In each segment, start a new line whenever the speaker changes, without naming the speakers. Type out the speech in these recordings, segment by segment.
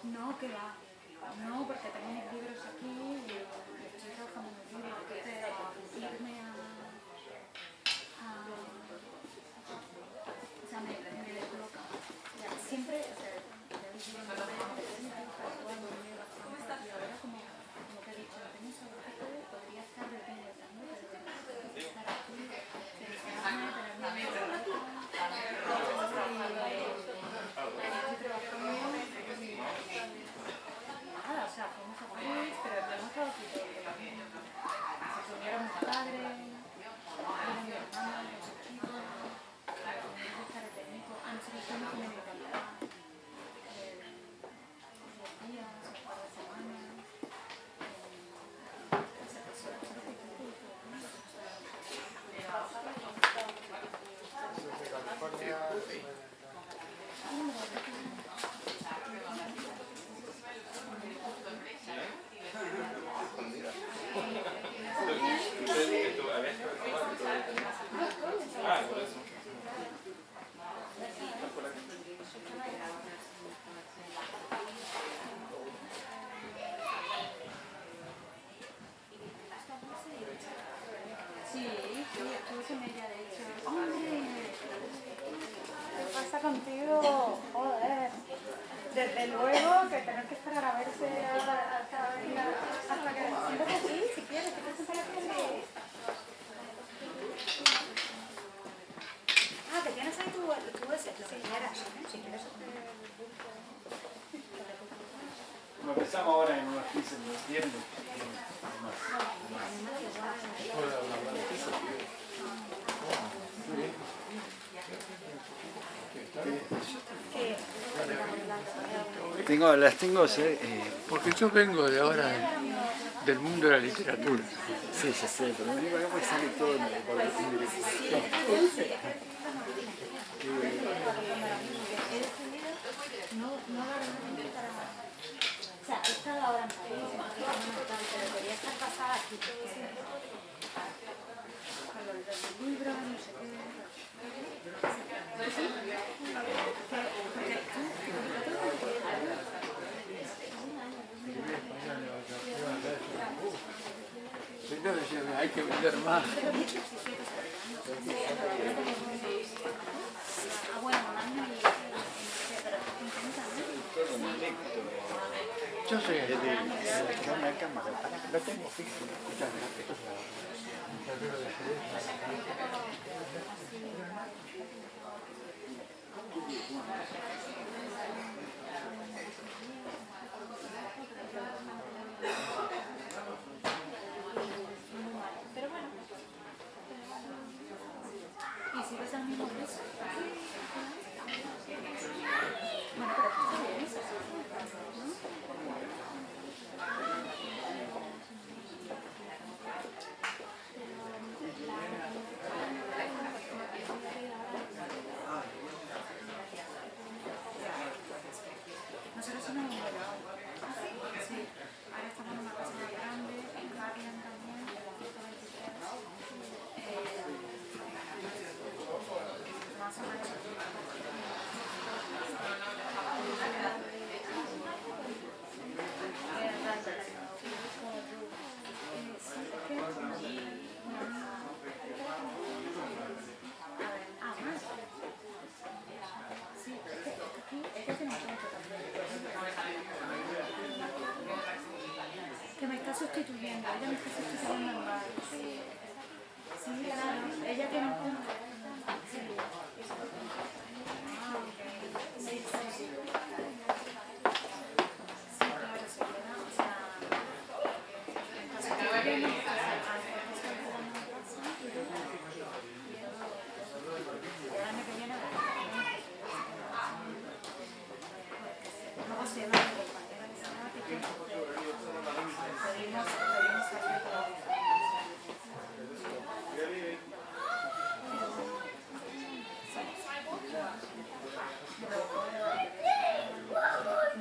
No, que va. No, porque tengo mis libros aquí y estoy trabajando en mis libros. Entonces, irme o sea, me desbloca. Ya, siempre, o sea, y ahora como te he dicho, no tengo sabático, podría estar retirando, pero estar aquí, sentarme, tener mi nada, o sea, fuimos a París, pero hemos estado aquí todo el día. Se unieron mis padres, mi hermana, los chicos, estar el técnico, nosotros estamos con mi papá, 10 días, un par de semanas. Contigo, joder, desde luego que tener que esperar a verse hasta que siéntate aquí, si quieres, que te sientas aquí. Ah, que tienes ahí tu ese, lo que quieras, si quieres.
Como empezamos ahora en unos 15 minutos, 10 minutos.
Las tengo,
porque yo vengo de ahora
del mundo de la literatura.
Sí, ya sé, pero no digo que sale todo en el boletín de
No verdaderamente para... O sea, he estado ahora en París, pero quería estar pasada aquí. Con los libros, no sé qué...
Entonces decían, hay que vender más.
Ah, bueno, un año y... pero 50, ¿no?
Yo soy así.
una cámara, lo tengo fijo, escuchame,
Pero bueno. ¿Y si ves al mismo precio? Bueno, pero está bien eso, ¿no? Nosotros somos un vuelo. Sí. Ahora estamos en una casa más grande, en Harlem también, en la 123. Más o menos. Que me está sustituyendo, ella me está sustituyendo en bar. Sí, claro, ella tiene un punto. Sí. Ah, ok. Sí, sí. Sí, claro, se queda, o sea... Entonces, yo voy a ir a mi casa, a mi casa, y el año que viene luego se va a ir el pandero de sabático. Pedimos hacer todo.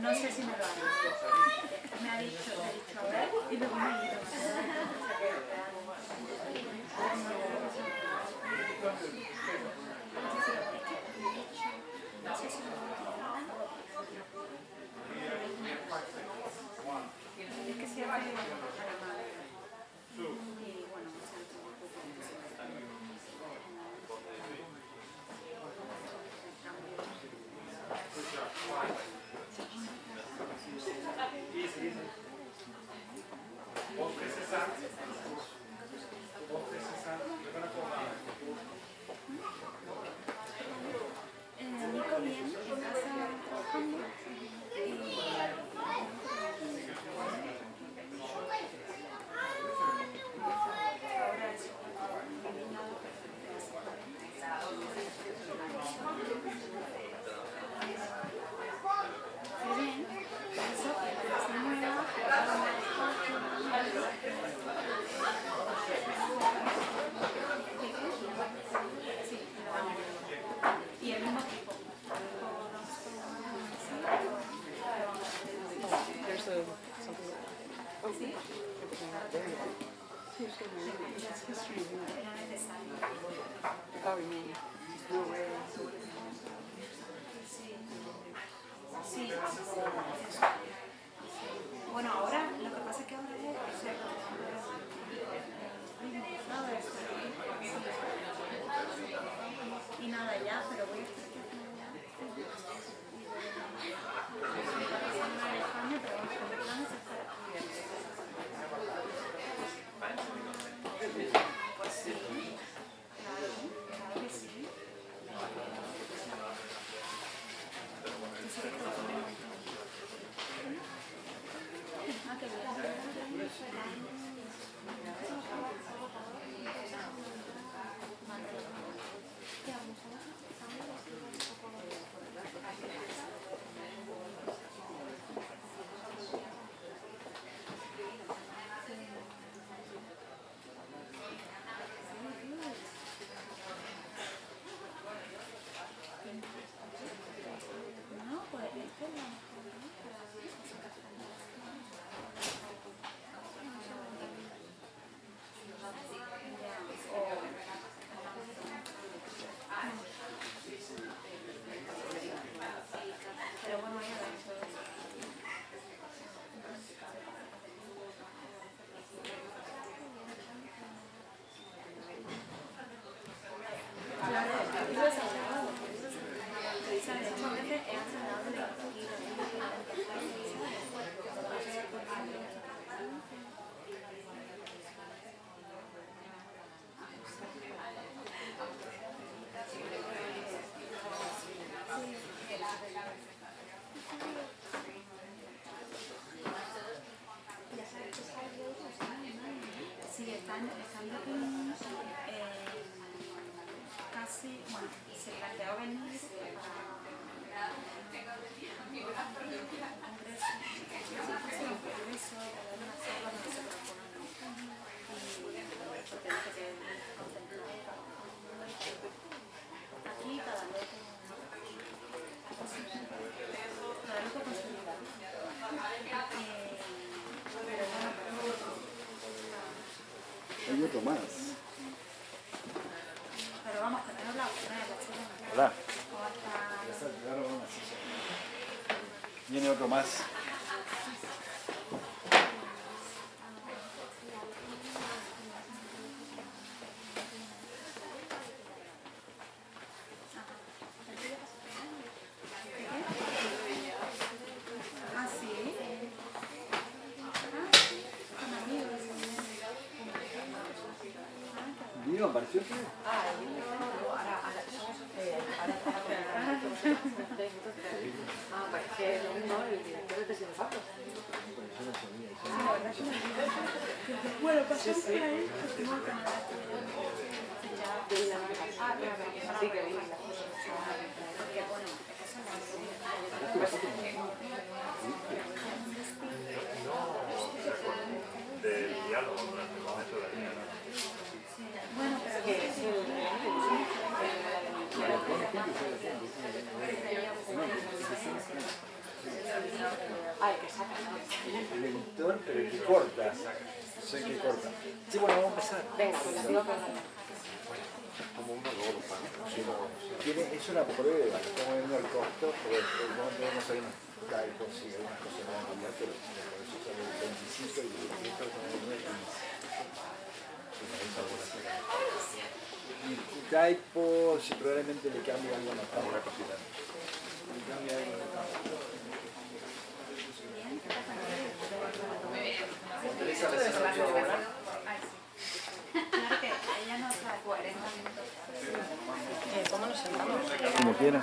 No sé si me lo hará. Me ha dicho a ver, y luego me ha ido. No sé si me lo hará. Es que se hace a la madre. Y bueno, no sé cómo Nico bien, en casa trabajando. Ahora eso, mi niña qué bien, eso, se mueva, sí, y el mismo tipo.
There's something like, oh,
Sí.
here's the one. That's history.
Era necesario.
Oh, you mean Blu-ray?
Sí, eso. Bueno, ahora lo que pasa es que ahora es ¿sabes? Y nada, ya, pero voy a estar aquí en España, pero vamos, con mi plan es estar aquí. Pues sí, claro, claro que sí. Ah, qué bien. estando aquí, casi, bueno, se planteó venir aquí cada loco con su vida.
Hay otro más.
Pero vamos, que no he hablado con él,
Hola.
o hasta...
Viene otro más.
Ah, sí. Con amigos.
¿Vino? ¿Apareció aquí?
Bueno, pasó por ahí, fuimos a Canadá.
Así que vine.
Del diálogo durante el momento de la guerra.
Bueno, pero
Que es el que saca.
El editor, pero el que corta. Soy el que corta. Sí, bueno, vamos a empezar.
Venga, pues la digo con
Como una golfa.
Es una prueba, estamos viendo el costo, pero no podemos hacer unos typos y algunas cosas van a cambiar, pero por eso sale el 25 y el 18 con el 15. Y typos probablemente le cambie algo a la tabla. Le cambia algo a la tabla. Teresa, ¿le haces algo ahora?
claro que ella no está 40 minutos.
¿Cómo nos sentamos?
Como quiera.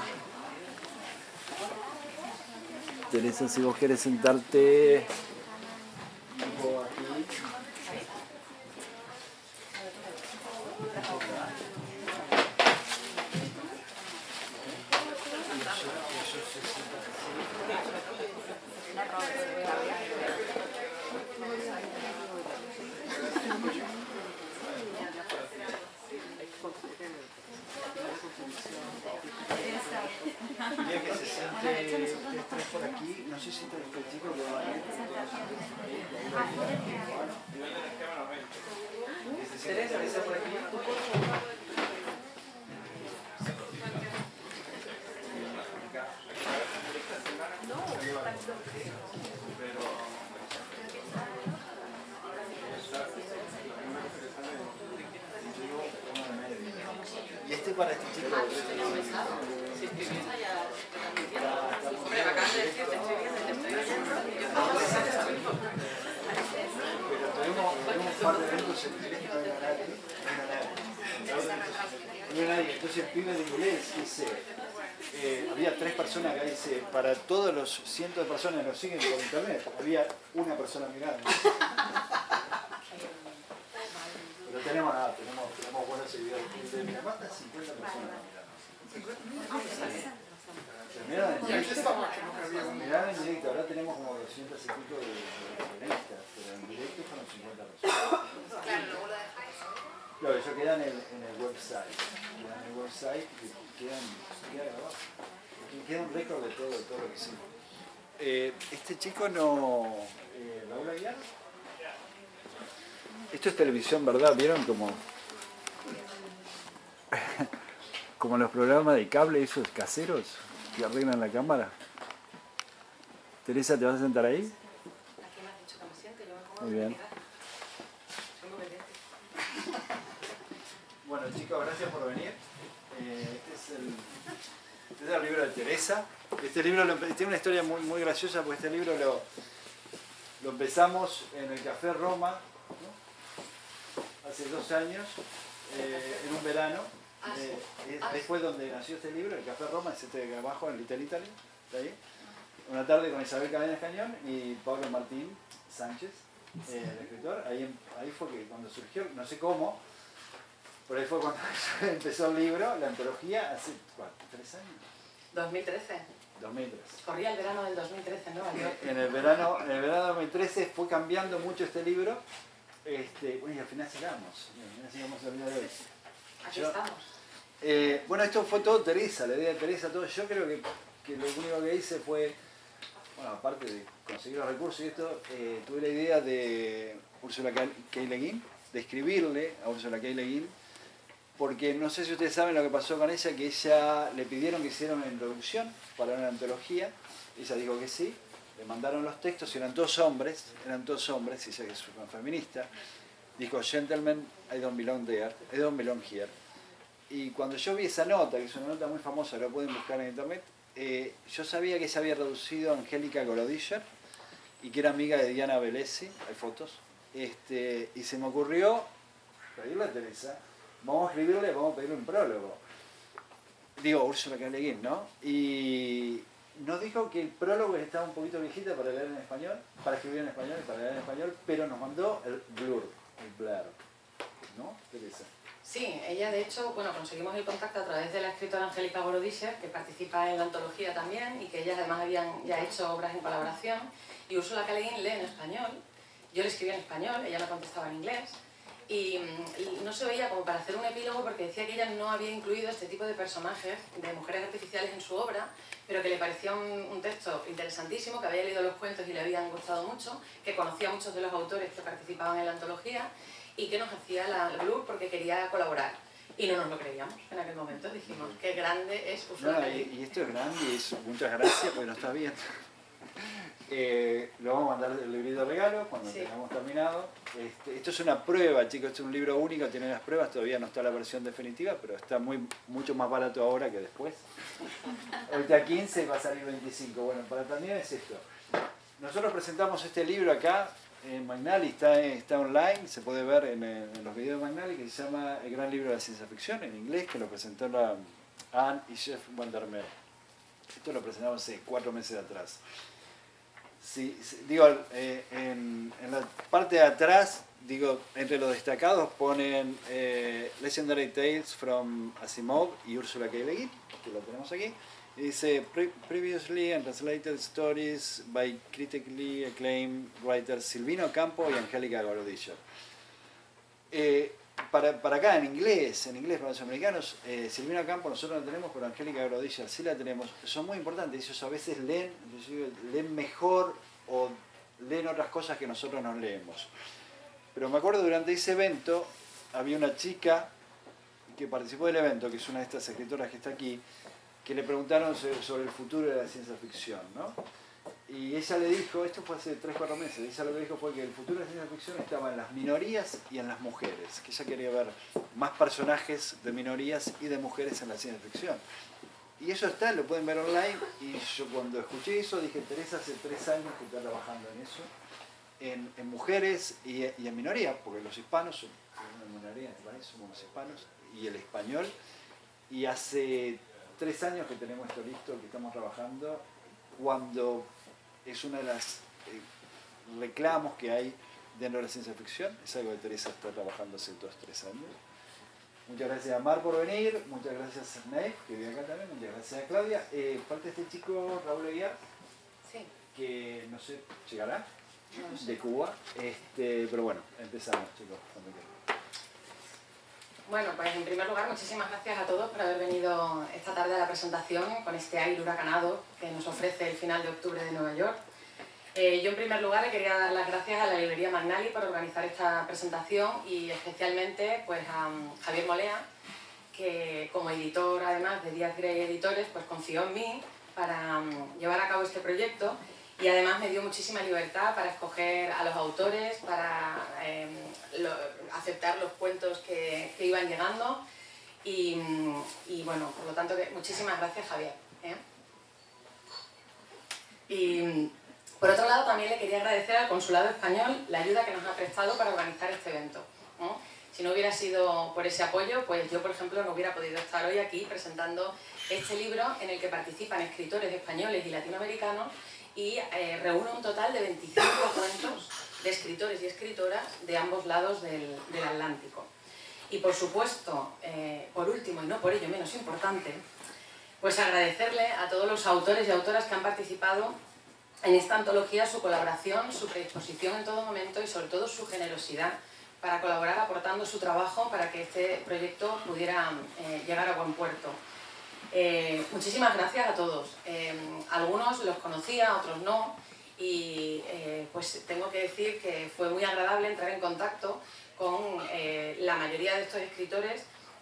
Teresa, si vos querés sentarte tipo aquí. Quería que se siente ustedes tres por aquí. No sé si te este chico que va a ir. Teresa por aquí. Y este para este chico.
Hombre, me acaban de decir, te estoy viendo, te estoy oyendo.
Pero tuvimos un par de eventos en inglés y no había nadie. No había nadie. Entonces el pibe de inglés dice, había 3 personas acá, dice, para todos los cientos de personas que nos siguen por internet, había una persona mirando. Pero tenemos nada, tenemos buenos seguidores. De Minamata, 50 personas mirando. Miraban en directo, ahora tenemos como 200 y pico de revistas, pero en directo fueron 50 personas. Claro, eso queda en el website. Queda en el website y queda grabado. Queda un récord de todo lo que hicimos. Este chico no... ¿Laura Guiar? Esto es televisión, ¿verdad? ¿Vieron como... como los programas de cable esos caseros que arreglan la cámara? Teresa, ¿te vas a sentar ahí?
Aquí me has dicho que me siente, yo me pongo
Muy bien.
Soy muy pendiente.
Bueno chicos, gracias por venir. Este es el libro de Teresa. Este libro tiene una historia muy graciosa porque este libro lo empezamos en el Café Roma, ¿no? Hace 2 años, en un verano. Después donde nació este libro, el Café Roma, es este de abajo, en Little Italy, de ahí. Una tarde con Isabel Cadenas Cañón y Pablo Martín Sánchez. el escritor, ahí fue que cuando surgió, no sé cómo, pero ahí fue cuando empezó el libro, la antología, hace, ¿cuánto? ¿3 años?
2013.
2003.
Corría el verano del 2013 en Nueva York.
En el verano de 2013 fue cambiando mucho este libro, bueno, y al final llegamos al día de hoy.
Aquí estamos.
Bueno, esto fue todo Teresa, la idea de Teresa, todo. Yo creo que lo único que hice fue, bueno, aparte de conseguir los recursos y esto, tuve la idea de Ursula K. Le Guin, de escribirle a Ursula K. Le Guin, porque no sé si ustedes saben lo que pasó con ella, que ella le pidieron que hiciera una introducción para una antología, ella dijo que sí, le mandaron los textos y eran todos hombres, y ella que es una feminista, dijo, gentlemen, I don't belong here. Y cuando yo vi esa nota, que es una nota muy famosa, la pueden buscar en internet, yo sabía que ella había traducido a Angélica Gorodischer y que era amiga de Diana Velesi, hay fotos, y se me ocurrió pedirle a Teresa, vamos a escribirle, vamos a pedirle un prólogo. Digo, Ursula K. Le Guin, ¿no? Y nos dijo que el prólogo estaba un poquito viejita para leer en español, para escribir en español y para leer en español, pero nos mandó el blur, ¿no, Teresa?
Sí, ella de hecho, bueno, conseguimos el contacto a través de la escritora Angélica Gorodischer, que participa en la antología también y que ellas además habían ya hecho obras en colaboración. Y Ursula K. Le Guin lee en español, yo le escribía en español, ella me contestaba en inglés. Y no se veía como para hacer un epílogo porque decía que ella no había incluido este tipo de personajes, de mujeres artificiales en su obra, pero que le parecía un texto interesantísimo, que había leído los cuentos y le habían gustado mucho, que conocía a muchos de los autores que participaban en la antología y que nos hacía la blur porque quería colaborar. Y no nos lo creíamos en aquel momento, dijimos, qué grande es Ursula K. Le Guin.
Y esto es grande y es muchas gracias, porque no está bien. Lo vamos a mandar el librito de regalo cuando tengamos terminado. Esto es una prueba, chicos, esto es un libro único, tiene las pruebas, todavía no está la versión definitiva, pero está mucho más barato ahora que después. Ahorita 15 va a salir 25. Bueno, para terminar es esto. Nosotros presentamos este libro acá en Magnali, está online, se puede ver en los videos de Magnali, que se llama El Gran Libro de la Ciencia Ficción, en inglés, que lo presentó la Anne y Jeff Vandermeer. Esto lo presentamos hace 4 meses atrás. Sí, digo, en la parte de atrás, digo, entre los destacados ponen Legendary Tales from Asimov y Ursula K. Le Guin, que lo tenemos aquí. Y dice, previously and translated stories by critically acclaimed writers Silvino Campo y Angélica Gorodischer. Para acá, en inglés para los americanos, Silvino Campo nosotros no tenemos, pero Angélica Gorodischer sí la tenemos. Son muy importantes, ellos a veces leen mejor o leen otras cosas que nosotros no leemos. Pero me acuerdo durante ese evento, había una chica que participó del evento, que es una de estas escritoras que está aquí, que le preguntaron sobre el futuro de la ciencia ficción, ¿no? Y ella le dijo, esto fue hace 3-4 meses, ella lo que dijo fue que el futuro de la ciencia ficción estaba en las minorías y en las mujeres, que ella quería ver más personajes de minorías y de mujeres en la ciencia ficción. Y eso está, lo pueden ver online, y yo cuando escuché eso dije, Teresa hace 3 años que está trabajando en eso, en mujeres y en minorías, porque los hispanos son una minoría en este país, somos los hispanos, y el español, y hace 3 años que tenemos esto listo, que estamos trabajando, cuando es una de las reclamos que hay dentro de la ciencia ficción, es algo que Teresa está trabajando hace 2-3 años. Muchas gracias a Mar por venir, muchas gracias a Snape, que vive acá también, muchas gracias a Claudia. Parte de este chico, Raúl Aguiar,
Sí.
que no sé, llegará, de Cuba, pero bueno, empezamos, chicos, cuando quieran.
Bueno, pues en primer lugar, muchísimas gracias a todos por haber venido esta tarde a la presentación con este aire huracanado que nos ofrece el final de octubre de Nueva York. Yo en primer lugar le quería dar las gracias a la librería Magnali por organizar esta presentación y especialmente pues, a Javier Molea, que como editor además de Díaz Grey Editores pues confió en mí para llevar a cabo este proyecto y además me dio muchísima libertad para escoger a los autores, para aceptar los cuentos que iban llegando y bueno, por lo tanto muchísimas gracias Javier. Y por otro lado también le quería agradecer al Consulado Español la ayuda que nos ha prestado para organizar este evento, ¿no? Si no hubiera sido por ese apoyo, pues yo por ejemplo no hubiera podido estar hoy aquí presentando este libro en el que participan escritores españoles y latinoamericanos y reúne un total de 25 cuentos de escritores y escritoras de ambos lados del Atlántico. Y por supuesto, por último y no por ello menos importante, pues agradecerle a todos los autores y autoras que han participado en esta antología su colaboración, su predisposición en todo momento y sobre todo su generosidad para colaborar aportando su trabajo para que este proyecto pudiera llegar a buen puerto. Muchísimas gracias a todos. Algunos los conocía, otros no, y pues tengo que decir que fue muy agradable entrar en contacto con la mayoría de estos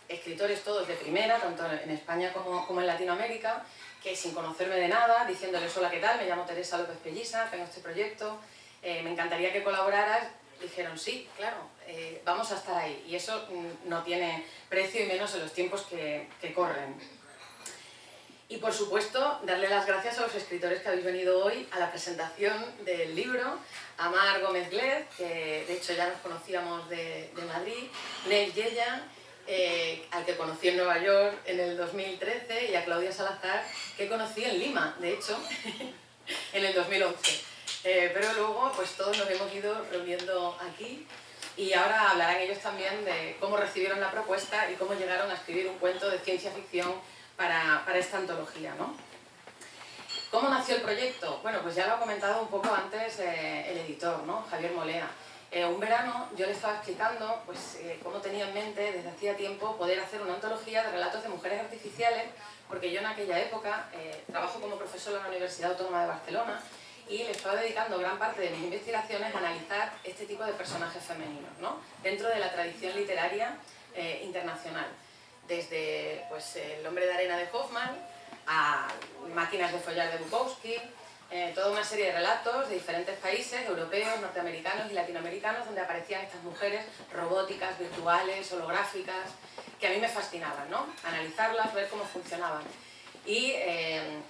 escritores todos de primera, tanto en España como en Latinoamérica, que sin conocerme de nada, diciéndoles hola, ¿qué tal? Me llamo Teresa López Pelliza, tengo este proyecto, me encantaría que colaboraras. Dijeron, sí, claro, vamos a estar ahí. Y eso no tiene precio y menos en los tiempos que corren. Y por supuesto, darle las gracias a los escritores que habéis venido hoy a la presentación del libro, a Mar Gómez Glez, que de hecho ya nos conocíamos de Madrid, Neil Yeyan, al que conocí en Nueva York en el 2013, y a Claudia Salazar, que conocí en Lima, de hecho, en el 2011. Pero luego pues todos nos hemos ido reuniendo aquí y ahora hablarán ellos también de cómo recibieron la propuesta y cómo llegaron a escribir un cuento de ciencia ficción para esta antología, ¿no? ¿Cómo nació el proyecto? Bueno, pues ya lo ha comentado un poco antes el editor, ¿no? Javier Molea. Un verano yo le estaba explicando pues, cómo tenía en mente desde hacía tiempo poder hacer una antología de relatos de mujeres artificiales, porque yo en aquella época trabajo como profesor en la Universidad Autónoma de Barcelona y le estaba dedicando gran parte de mis investigaciones a analizar este tipo de personajes femeninos, ¿no? Dentro de la tradición literaria internacional. Desde pues, El hombre de arena de Hoffman a Máquinas de follar de Bukowski, toda una serie de relatos de diferentes países, europeos, norteamericanos y latinoamericanos, donde aparecían estas mujeres robóticas, virtuales, holográficas, que a mí me fascinaban, ¿no? Analizarlas, ver cómo funcionaban. Y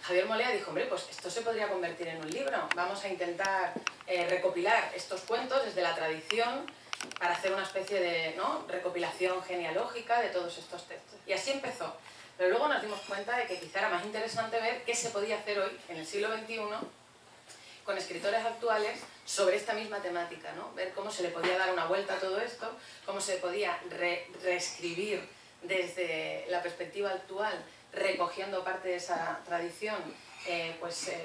Javier Molea dijo, hombre, pues esto se podría convertir en un libro, vamos a intentar recopilar estos cuentos desde la tradición para hacer una especie de recopilación genealógica de todos estos textos. Y así empezó. Pero luego nos dimos cuenta de que quizá era más interesante ver qué se podía hacer hoy, en el siglo XXI, con escritores actuales sobre esta misma temática, ¿no? Ver cómo se le podía dar una vuelta a todo esto, cómo se podía reescribir desde la perspectiva actual, recogiendo parte de esa tradición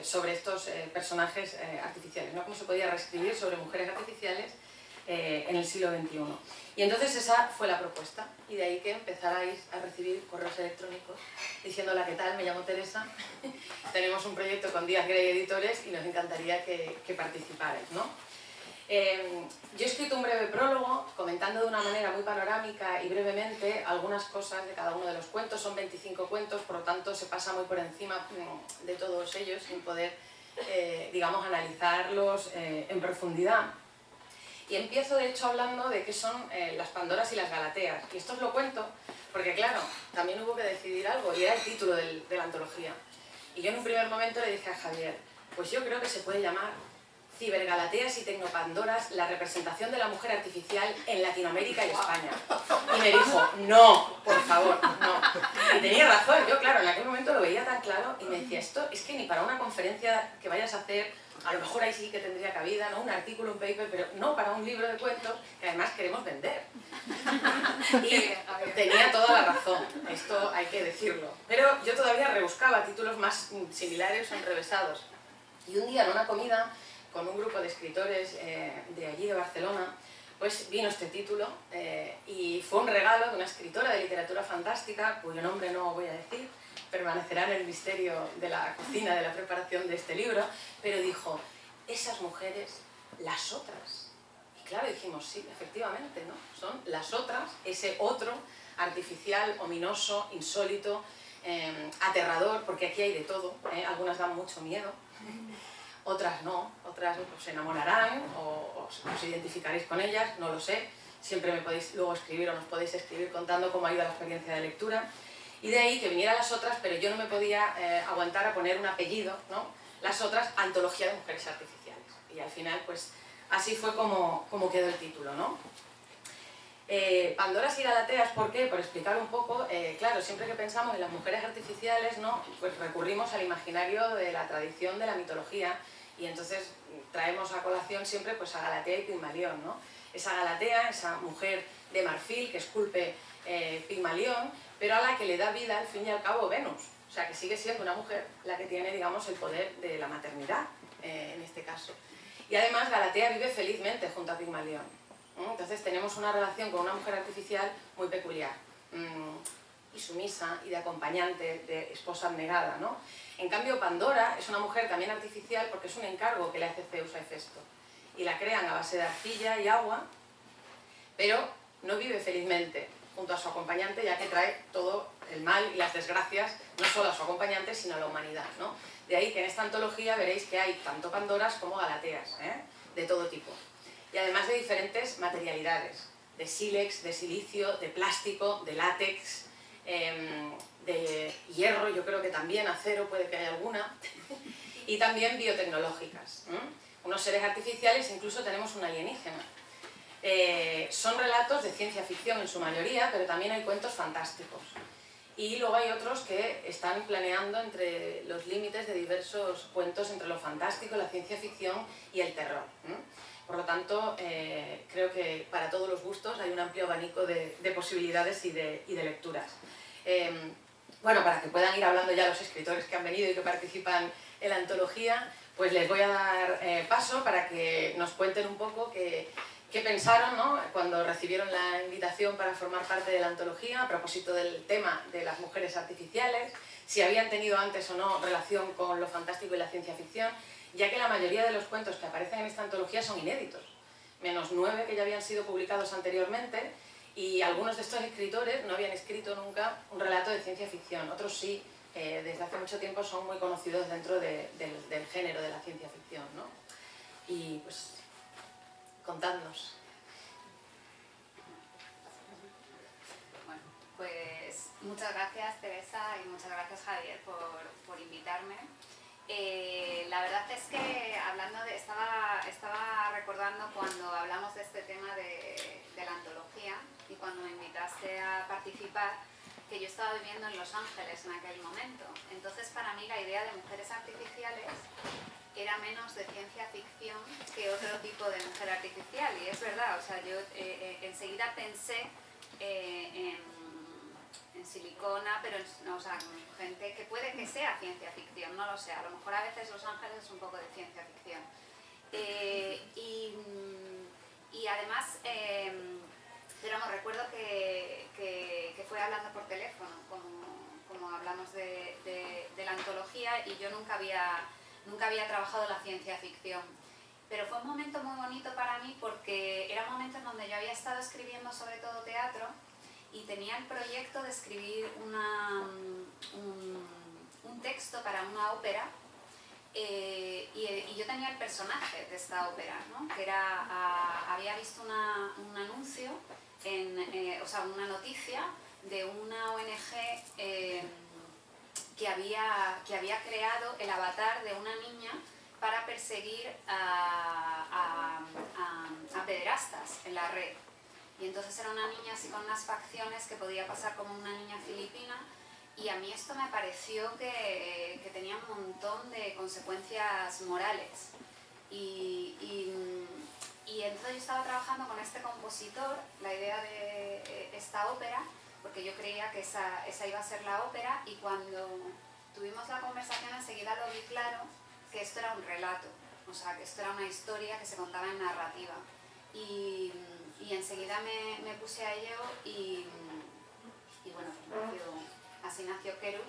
sobre estos personajes artificiales, ¿no? Cómo se podía reescribir sobre mujeres artificiales en el siglo XXI. Y entonces esa fue la propuesta, y de ahí que empezarais a recibir correos electrónicos diciendo hola, ¿qué tal? Me llamo Teresa, tenemos un proyecto con Díaz Grey Editores y nos encantaría que participarais, ¿no? Yo he escrito un breve prólogo comentando de una manera muy panorámica y brevemente algunas cosas de cada uno de los cuentos. Son 25 cuentos, por lo tanto se pasa muy por encima de todos ellos sin poder, digamos, analizarlos en profundidad. Y empiezo de hecho hablando de qué son las Pandoras y las Galateas. Y esto os lo cuento porque claro, también hubo que decidir algo y era el título de la antología. Y yo en un primer momento le dije a Javier, pues yo creo que se puede llamar Cibergalateas y Tecnopandoras, la representación de la mujer artificial en Latinoamérica y España. Y me dijo, no, por favor, no. Y tenía razón, yo claro, en aquel momento lo veía tan claro y me decía, esto es que ni para una conferencia que vayas a hacer, a lo mejor ahí sí que tendría cabida, ¿no? Un artículo, un paper, pero no para un libro de cuentos que además queremos vender. Y tenía toda la razón, esto hay que decirlo. Pero yo todavía rebuscaba títulos más similares o enrevesados. Y un día en una comida con un grupo de escritores de allí de Barcelona, pues vino este título y fue un regalo de una escritora de literatura fantástica, cuyo nombre no voy a decir, permanecerá en el misterio de la cocina, de la preparación de este libro, pero dijo, esas mujeres, las otras. Y claro, dijimos, sí, efectivamente, ¿no? Son las otras, ese otro artificial, ominoso, insólito, aterrador, porque aquí hay de todo, algunas dan mucho miedo, otras no, otras os enamorarán o os identificaréis con ellas, no lo sé, siempre me podéis luego escribir o nos podéis escribir contando cómo ha ido la experiencia de lectura. Y de ahí que vinieran las otras, pero yo no me podía aguantar a poner un apellido, ¿no? Las otras, antología de mujeres artificiales. Y al final, pues, así fue como quedó el título, ¿no? Pandoras y Galateas, ¿por qué? Por explicar un poco, claro, siempre que pensamos en las mujeres artificiales, ¿no? Pues recurrimos al imaginario de la tradición de la mitología Y entonces traemos a colación siempre pues, a Galatea y Pigmalión, ¿no? Esa Galatea, esa mujer de marfil que esculpe Pigmalión, pero a la que le da vida al fin y al cabo Venus. O sea, que sigue siendo una mujer la que tiene, digamos, el poder de la maternidad, en este caso. Y además Galatea vive felizmente junto a Pigmalión. Entonces tenemos una relación con una mujer artificial muy peculiar. Y sumisa, y de acompañante, de esposa abnegada, ¿no? En cambio, Pandora es una mujer también artificial porque es un encargo que le hace Zeus a Hefesto. Y la crean a base de arcilla y agua, pero no vive felizmente junto a su acompañante, ya que trae todo el mal y las desgracias, no solo a su acompañante, sino a la humanidad, ¿no? De ahí que en esta antología veréis que hay tanto Pandoras como Galateas, de todo tipo. Y además de diferentes materialidades, de sílex, de silicio, de plástico, de látex, de hierro, yo creo que también acero, puede que haya alguna, y también biotecnológicas. Unos seres artificiales, incluso tenemos un alienígena. Son relatos de ciencia ficción en su mayoría, pero también hay cuentos fantásticos. Y luego hay otros que están planeando entre los límites de diversos cuentos entre lo fantástico, la ciencia ficción y el terror. Por lo tanto, creo que para todos los gustos hay un amplio abanico de posibilidades y de lecturas. Bueno, para que puedan ir hablando ya los escritores que han venido y que participan en la antología, pues les voy a dar paso para que nos cuenten un poco qué pensaron, ¿no?, cuando recibieron la invitación para formar parte de la antología a propósito del tema de las mujeres artificiales, si habían tenido antes o no relación con lo fantástico y la ciencia ficción, ya que la mayoría de los cuentos que aparecen en esta antología son inéditos, menos 9 que ya habían sido publicados anteriormente, y algunos de estos escritores no habían escrito nunca un relato de ciencia ficción, otros sí, desde hace mucho tiempo son muy conocidos dentro del género de la ciencia ficción, ¿no? Y pues, contadnos.
Bueno, pues muchas gracias Teresa y muchas gracias Javier por invitarme. La verdad es que estaba recordando cuando hablamos de este tema de la antología y cuando me invitaste a participar, que yo estaba viviendo en Los Ángeles en aquel momento. Entonces para mí la idea de mujeres artificiales era menos de ciencia ficción que otro tipo de mujer artificial, y es verdad, o sea, yo enseguida pensé en silicona, pero o sea, gente que puede que sea ciencia ficción, no lo sé, a lo mejor a veces Los Ángeles es un poco de ciencia ficción. Y además, pero me recuerdo que fue hablando por teléfono, como hablamos de la antología, y yo nunca había trabajado la ciencia ficción. Pero fue un momento muy bonito para mí porque era un momento en donde yo había estado escribiendo sobre todo teatro y tenía el proyecto de escribir un texto para una ópera, y yo tenía el personaje de esta ópera, ¿no? Que había visto un anuncio, o sea, una noticia de una ONG que había creado el avatar de una niña para perseguir a pederastas en la red. Y entonces era una niña así con unas facciones que podía pasar como una niña filipina, y a mí esto me pareció que tenía un montón de consecuencias morales. Y entonces yo estaba trabajando con este compositor la idea de esta ópera, porque yo creía que esa iba a ser la ópera, y cuando tuvimos la conversación enseguida lo vi claro, que esto era un relato, o sea, que esto era una historia que se contaba en narrativa. Y enseguida me puse a ello y bueno, así nació Keru,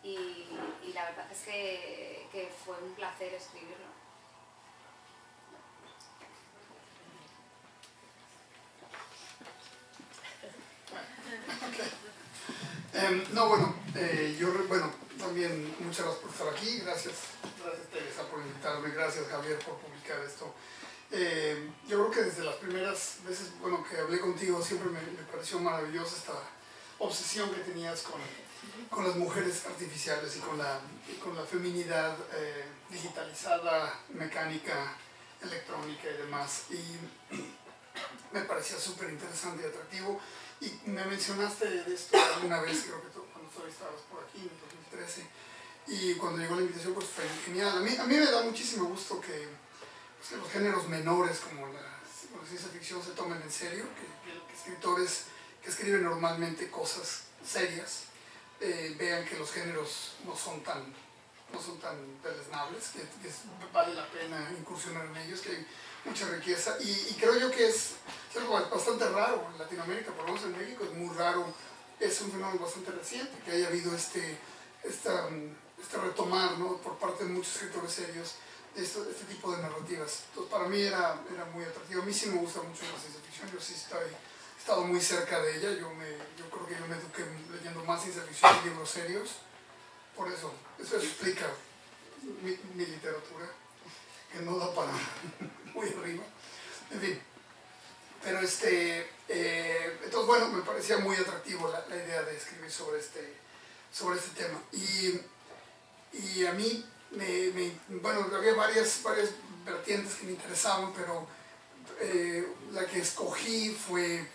y la verdad es que fue un placer escribirlo.
Bueno, también muchas gracias por estar aquí, gracias Teresa por invitarme, gracias Javier por publicar esto. Yo creo que desde las primeras veces que hablé contigo siempre me pareció maravillosa esta obsesión que tenías con las mujeres artificiales y con la feminidad digitalizada, mecánica, electrónica y demás. Y me parecía súper interesante y atractivo. Y me mencionaste de esto alguna vez, creo que tú, cuando todavía estabas por aquí en el 2013, y cuando llegó la invitación pues fue genial. A mí me da muchísimo gusto que los géneros menores como la ciencia ficción se tomen en serio, que escritores que escriben normalmente cosas serias vean que los géneros no son tan deleznables, que vale la pena incursionar en ellos, que hay mucha riqueza y creo yo que es algo bastante raro en Latinoamérica, por lo menos en México es muy raro, es un fenómeno bastante reciente que haya habido este retomar, ¿no?, por parte de muchos escritores serios de este tipo de narrativas. Entonces para mí era muy atractivo. A mí sí me gusta mucho la ciencia ficción, yo sí he estado muy cerca de ella, yo creo que yo me eduqué leyendo más ciencia ficción y libros serios, por eso explica mi literatura, que no da para muy arriba, en fin. Pero entonces bueno, me parecía muy atractivo la idea de escribir sobre este tema. Y a mí, bueno, había varias vertientes que me interesaban, pero la que escogí fue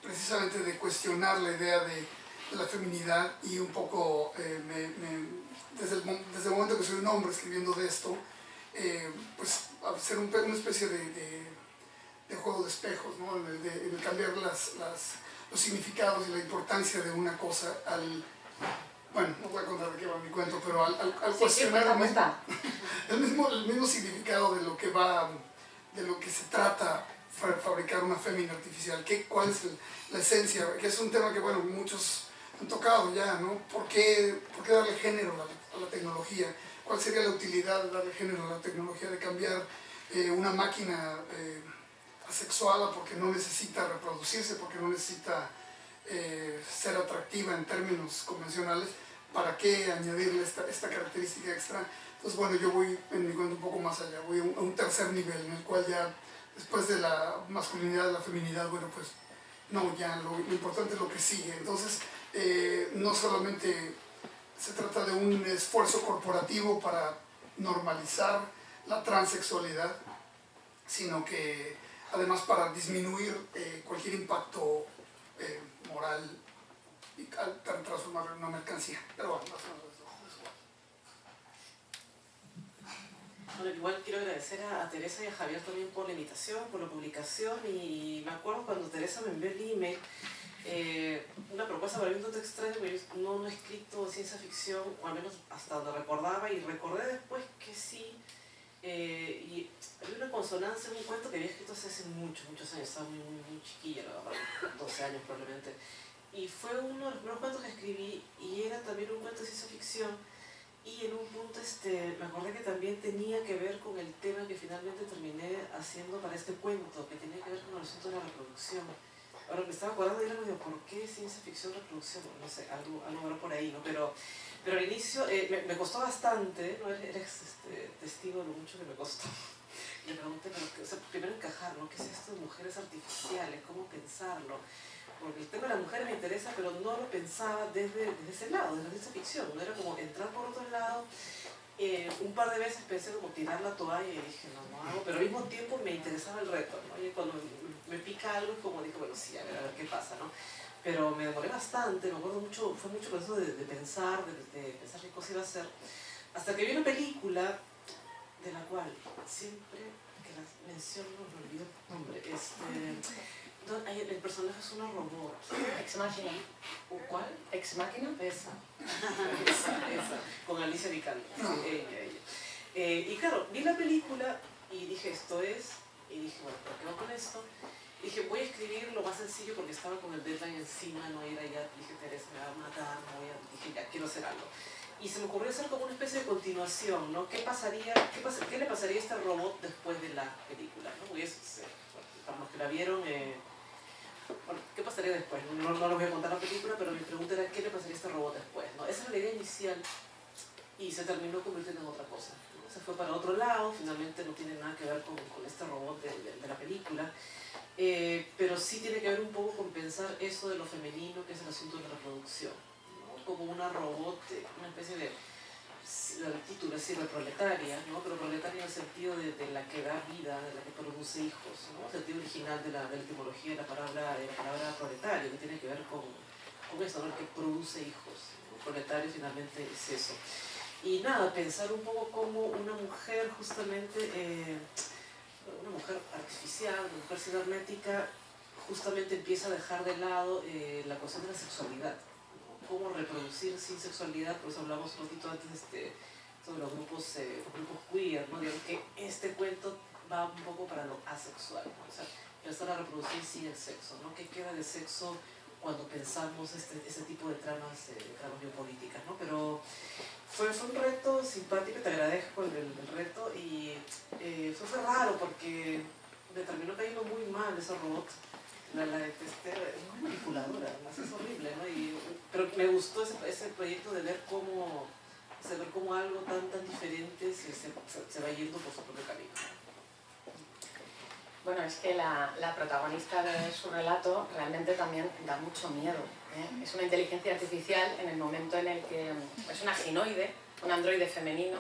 precisamente de cuestionar la idea de la feminidad y un poco, desde el momento que soy un hombre escribiendo de esto, pues hacer una especie de juego de espejos, ¿no? En el cambiar los significados y la importancia de una cosa bueno, no voy a contar de qué va mi cuento, pero al cuestionar el mismo significado de lo que se trata fabricar una fémina artificial, cuál es la esencia, que es un tema que, bueno, muchos han tocado ya, ¿no? ¿Por qué darle género a la tecnología? ¿Cuál sería la utilidad de darle género a la tecnología, de cambiar una máquina asexual porque no necesita reproducirse, porque no necesita ser atractiva en términos convencionales? ¿Para qué añadirle esta característica extra? Entonces, bueno, yo voy en mi cuento un poco más allá, voy a un tercer nivel en el cual ya después de la masculinidad, la feminidad, bueno, pues no, ya lo importante es lo que sigue. Entonces, no solamente se trata de un esfuerzo corporativo para normalizar la transexualidad, sino que además para disminuir cualquier impacto moral y transformarlo en una mercancía. Pero bueno, más o menos eso.
Bueno, igual quiero agradecer a Teresa y a Javier también por la invitación, por la publicación, y me acuerdo cuando Teresa me envió el email, una propuesta para mí un tanto extraña, porque yo no he escrito ciencia ficción, o al menos hasta donde recordaba, y recordé después que sí, y había una consonancia en un cuento que había escrito hace muchos años, estaba muy chiquilla, 12 años probablemente, y fue uno de los primeros cuentos que escribí, y era también un cuento de ciencia ficción, y en un punto me acordé que también tenía que ver con el tema que finalmente terminé haciendo para este cuento, que tenía que ver con el asunto de la reproducción. Ahora me estaba acordando y era como, ¿por qué ciencia ficción reproducción? No sé, algo habrá por ahí, ¿no? Pero al inicio me costó bastante, ¿no? Eres testigo de lo mucho que me costó. Me pregunté, pero, o sea, primero encajar, ¿no? ¿Qué es esto de mujeres artificiales? ¿Cómo pensarlo? Porque el tema de las mujeres me interesa, pero no lo pensaba desde ese lado, desde la ciencia ficción. No era como entrar por otro lado. Un par de veces pensé como tirar la toalla y dije, no hago, pero al mismo tiempo me interesaba el reto, ¿no? Y cuando me pica algo es como dije, bueno, sí, a ver qué pasa, ¿no? Pero me demoré bastante, me acuerdo mucho, fue mucho proceso de pensar, de pensar qué cosa iba a hacer, hasta que vi una película de la cual siempre que la menciono me olvido el nombre, el personaje es una robot.
Ex Machina.
¿Cuál?
Ex Machina.
Esa. Con Alicia Vikander. Sí, ella. Y claro, vi la película y dije, esto es. Y dije, bueno, ¿por qué va con esto? Y dije, voy a escribir lo más sencillo porque estaba con el deadline encima, no ir allá. Dije, Teresa, me va a matar, dije, ya, quiero hacer algo. Y se me ocurrió hacer como una especie de continuación, ¿no? ¿Qué le pasaría a este robot después de la película, ¿no? Porque para los que la vieron, bueno, ¿qué pasaría después? No les voy a contar la película, pero mi pregunta era ¿qué le pasaría a este robot después? ¿No? Esa era la idea inicial y se terminó convirtiendo en otra cosa, ¿no? Se fue para otro lado, finalmente no tiene nada que ver con este robot de la película, pero sí tiene que ver un poco con pensar eso de lo femenino, que es el asunto de la reproducción, ¿no? Como una robot, una especie de, el título es decir, proletaria, ¿no? Pero proletaria en el sentido de la que da vida, de la que produce hijos, ¿no? El sentido original de la etimología de la palabra proletario, que tiene que ver con eso, ¿no? El que produce hijos, ¿no? Proletario finalmente es eso. Y nada, pensar un poco cómo una mujer justamente, una mujer artificial, una mujer cibernética, justamente empieza a dejar de lado la cuestión de la sexualidad. Cómo reproducir sin sexualidad, pues hablamos un poquito antes sobre los grupos queer, ¿no? Digamos que este cuento va un poco para lo asexual, ¿no? O sea, empezar a reproducir sin el sexo, ¿no? ¿Qué queda de sexo cuando pensamos ese tipo de tramas biopolíticas, ¿no? Pero fue un reto simpático, te agradezco el reto, y fue raro porque me terminó cayendo muy mal ese robot. La detesté, es muy manipuladora, además es horrible, ¿no? Pero me gustó ese proyecto de ver cómo algo tan diferente se va yendo por su propio camino.
Bueno, es que la protagonista de su relato realmente también da mucho miedo, ¿eh? Es una inteligencia artificial en el momento en el que es una ginoide, un androide femenino,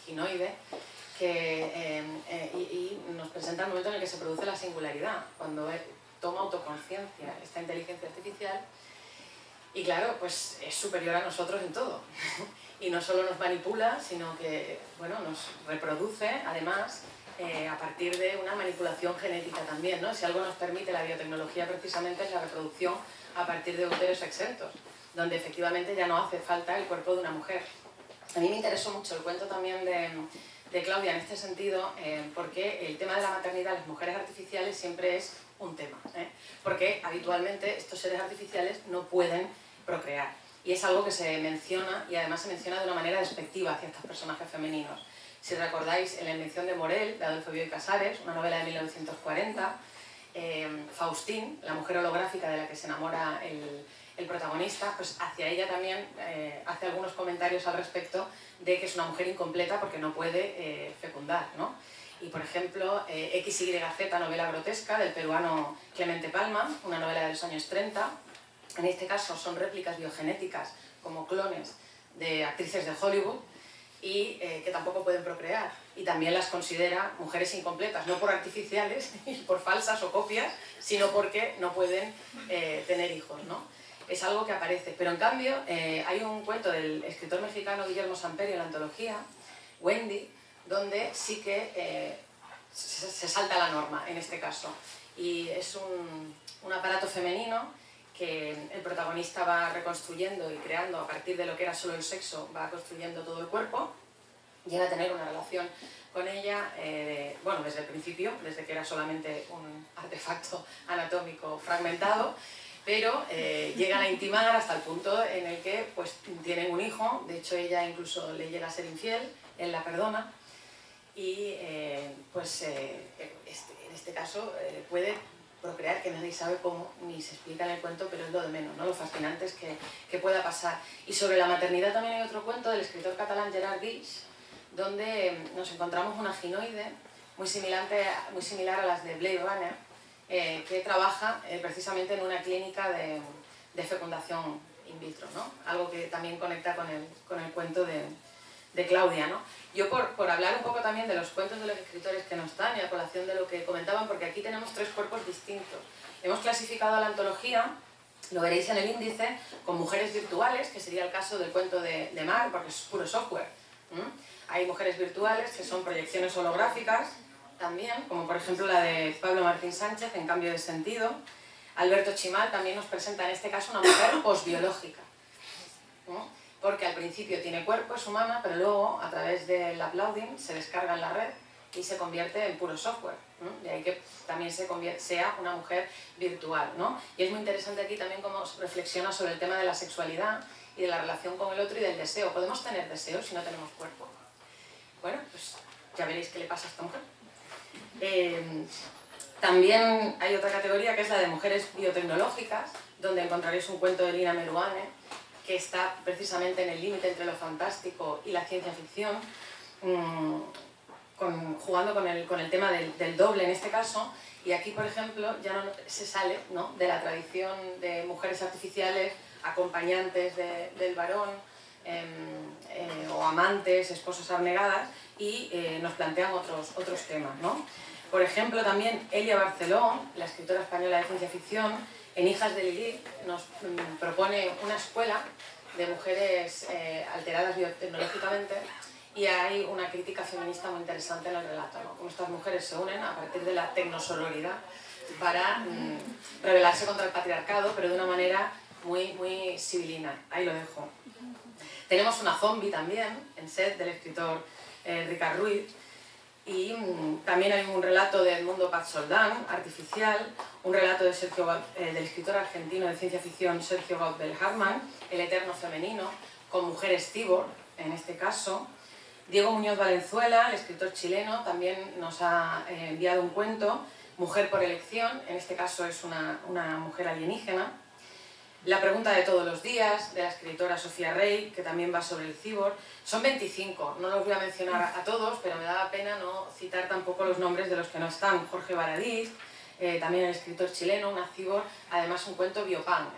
ginoide, y nos presenta el momento en el que se produce la singularidad, cuando toma autoconciencia esta inteligencia artificial, y claro, pues es superior a nosotros en todo. Y no solo nos manipula, sino que, bueno, nos reproduce, además, a partir de una manipulación genética también, ¿no? Si algo nos permite la biotecnología precisamente es la reproducción a partir de úteros exentos, donde efectivamente ya no hace falta el cuerpo de una mujer. A mí me interesó mucho el cuento también de Claudia en este sentido, porque el tema de la maternidad, las mujeres artificiales, siempre es un tema, ¿eh? Porque habitualmente estos seres artificiales no pueden procrear. Y es algo que se menciona, y además se menciona de una manera despectiva hacia estos personajes femeninos. Si recordáis, en La invención de Morel, de Adolfo Bioy Casares, una novela de 1940, Faustín, la mujer holográfica de la que se enamora el protagonista, pues hacia ella también hace algunos comentarios al respecto de que es una mujer incompleta porque no puede fecundar, ¿no? Y por ejemplo, XYZ, novela grotesca del peruano Clemente Palma, una novela de los años 30, en este caso son réplicas biogenéticas como clones de actrices de Hollywood y que tampoco pueden procrear, y también las considera mujeres incompletas, no por artificiales y por falsas o copias, sino porque no pueden tener hijos, ¿no? Es algo que aparece, pero en cambio hay un cuento del escritor mexicano Guillermo Samperio en la antología, Wendy, donde sí que se salta la norma en este caso, y es un aparato femenino que el protagonista va reconstruyendo y creando a partir de lo que era solo el sexo, va construyendo todo el cuerpo, llega a tener una relación con ella, bueno, desde el principio, desde que era solamente un artefacto anatómico fragmentado, pero llegan a intimar hasta el punto en el que pues, tienen un hijo. De hecho ella incluso le llega a ser infiel, él la perdona, y pues en este caso puede procrear, que nadie sabe cómo, ni se explica en el cuento, pero es lo de menos, ¿no? Lo fascinante es que pueda pasar. Y sobre la maternidad también hay otro cuento del escritor catalán Gerard Guix, donde nos encontramos una ginoide muy similar a las de Blade Runner, que trabaja precisamente en una clínica de fecundación in vitro, ¿no? Algo que también conecta con el cuento de Claudia, ¿no? Yo por hablar un poco también de los cuentos de los escritores que no están y a colación de lo que comentaban, porque aquí tenemos tres cuerpos distintos. Hemos clasificado a la antología, lo veréis en el índice, con mujeres virtuales, que sería el caso del cuento de Mar, porque es puro software. Hay mujeres virtuales que son proyecciones holográficas también, como por ejemplo la de Pablo Martín Sánchez en Cambio de sentido. Alberto Chimal también nos presenta en este caso una mujer posbiológica, ¿no? Porque al principio tiene cuerpo, es humana, pero luego a través del uploading se descarga en la red y se convierte en puro software, ¿no? De ahí que también sea una mujer virtual, ¿no? Y es muy interesante aquí también cómo reflexiona sobre el tema de la sexualidad y de la relación con el otro y del deseo. ¿Podemos tener deseo si no tenemos cuerpo? Bueno, pues ya veréis qué le pasa a esta mujer. También hay otra categoría que es la de mujeres biotecnológicas, donde encontraréis un cuento de Lina Meruane, que está precisamente en el límite entre lo fantástico y la ciencia ficción, jugando con el tema del doble en este caso, y aquí por ejemplo ya no se sale, ¿no?, de la tradición de mujeres artificiales, acompañantes del varón, o amantes, esposas abnegadas, y nos plantean otros temas, ¿no? Por ejemplo también Elia Barceló, la escritora española de ciencia ficción, en Hijas de Lilith nos propone una escuela de mujeres alteradas biotecnológicamente, y hay una crítica feminista muy interesante en el relato, ¿no? Cómo estas mujeres se unen a partir de la tecnosororidad para rebelarse contra el patriarcado, pero de una manera muy civilina. Ahí lo dejo. Tenemos una zombie también, en Set, del escritor Ricard Ruiz, y también hay un relato de Edmundo Paz Soldán, Artificial, un relato de del escritor argentino de ciencia ficción Sergio Gottbel-Hartmann, El eterno femenino, con mujeres cyborg, en este caso. Diego Muñoz Valenzuela, el escritor chileno, también nos ha enviado un cuento, Mujer por elección, en este caso es una mujer alienígena. La pregunta de todos los días, de la escritora Sofía Rey, que también va sobre el cyborg. Son 25, no los voy a mencionar a todos, pero me daba pena no citar tampoco los nombres de los que no están. Jorge Baradit, también el escritor chileno, una cyborg, además un cuento biopan.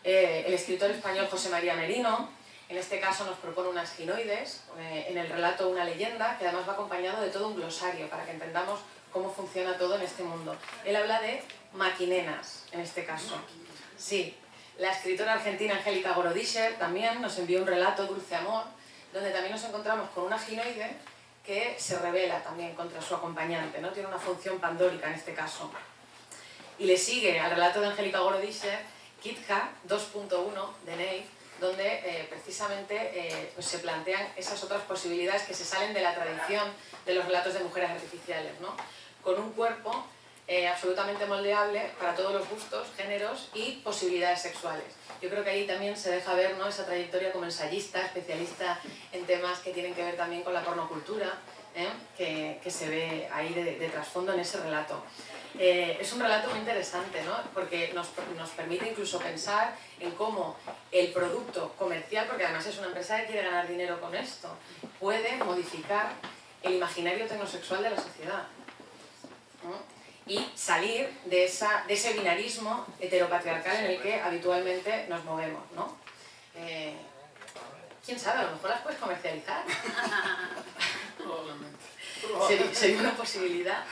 El escritor español José María Merino, en este caso nos propone unas ginoides, en el relato Una leyenda, que además va acompañado de todo un glosario, para que entendamos cómo funciona todo en este mundo. Él habla de maquinenas, en este caso. Sí. La escritora argentina Angélica Gorodischer también nos envió un relato, Dulce Amor, donde también nos encontramos con una ginoide que se rebela también contra su acompañante, ¿no? Tiene una función pandórica en este caso. Y le sigue al relato de Angélica Gorodischer Kitka 2.1 de Neif, donde precisamente pues se plantean esas otras posibilidades que se salen de la tradición de los relatos de mujeres artificiales, ¿no? Con un cuerpo absolutamente moldeable para todos los gustos, géneros y posibilidades sexuales. Yo creo que ahí también se deja ver, ¿no?, esa trayectoria como ensayista, especialista en temas que tienen que ver también con la pornocultura, que se ve ahí de trasfondo en ese relato. Es un relato muy interesante, ¿no?, porque nos permite incluso pensar en cómo el producto comercial, porque además es una empresa que quiere ganar dinero con esto, puede modificar el imaginario tecnosexual de la sociedad, ¿no?, y salir de ese binarismo heteropatriarcal en el que habitualmente nos movemos, ¿no? ¿Quién sabe? A lo mejor las puedes comercializar. Sería una posibilidad.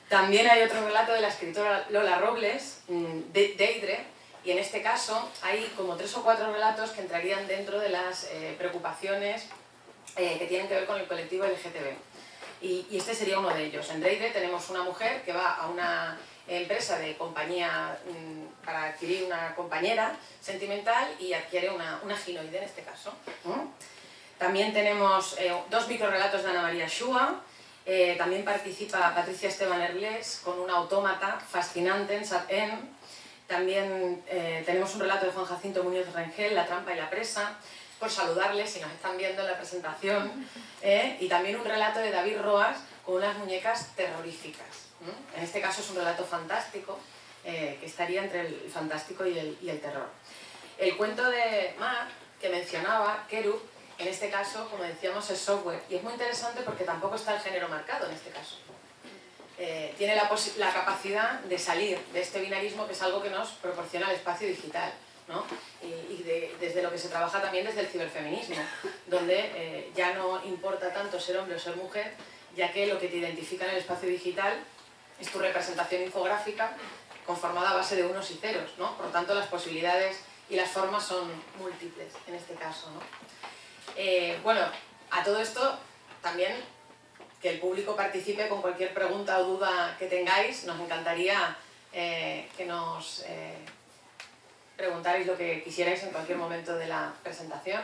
También hay otro relato de la escritora Lola Robles, Deidre, y en este caso hay como 3 o 4 relatos que entrarían dentro de las preocupaciones que tienen que ver con el colectivo LGTB. Y este sería uno de ellos. En Deidre tenemos una mujer que va a una empresa de compañía para adquirir una compañera sentimental y adquiere una ginoide en este caso. También tenemos 2 microrelatos de Ana María Shua. También participa Patricia Esteban Herlés con un autómata fascinante en Sat-En. También tenemos un relato de Juan Jacinto Muñoz Rengel, La trampa y la presa, por saludarles si nos están viendo en la presentación, y también un relato de David Roas con unas muñecas terroríficas. En este caso es un relato fantástico, que estaría entre el fantástico y el terror. El cuento de Mark, que mencionaba, Kerub, en este caso, como decíamos, es software, y es muy interesante porque tampoco está el género marcado en este caso. Tiene la capacidad de salir de este binarismo, que es algo que nos proporciona el espacio digital, ¿no? Y desde lo que se trabaja también desde el ciberfeminismo, donde ya no importa tanto ser hombre o ser mujer, ya que lo que te identifica en el espacio digital es tu representación infográfica conformada a base de unos y ceros, ¿no? Por lo tanto, las posibilidades y las formas son múltiples en este caso, ¿no? Bueno, a todo esto también que el público participe con cualquier pregunta o duda que tengáis. Nos encantaría que nos preguntarais lo que quisierais en cualquier momento de la presentación.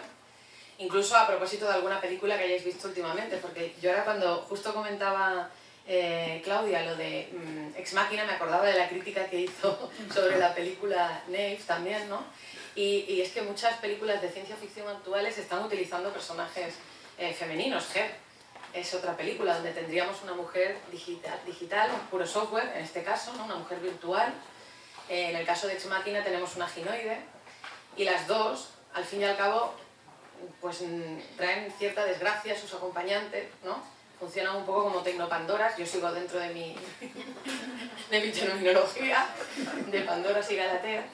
Incluso a propósito de alguna película que hayáis visto últimamente, porque yo ahora cuando justo comentaba Claudia lo de Ex Machina, me acordaba de la crítica que hizo sobre la película Neif también, ¿no? Y es que muchas películas de ciencia ficción actuales están utilizando personajes femeninos. Her es otra película donde tendríamos una mujer digital, un puro software, en este caso, ¿no? Una mujer virtual. En el caso de Ex Machina tenemos una ginoide, y las dos, al fin y al cabo, pues traen cierta desgracia a sus acompañantes, ¿no? Funcionan un poco como tecnopandoras. Yo sigo dentro de mi terminología de Pandoras y Galatea.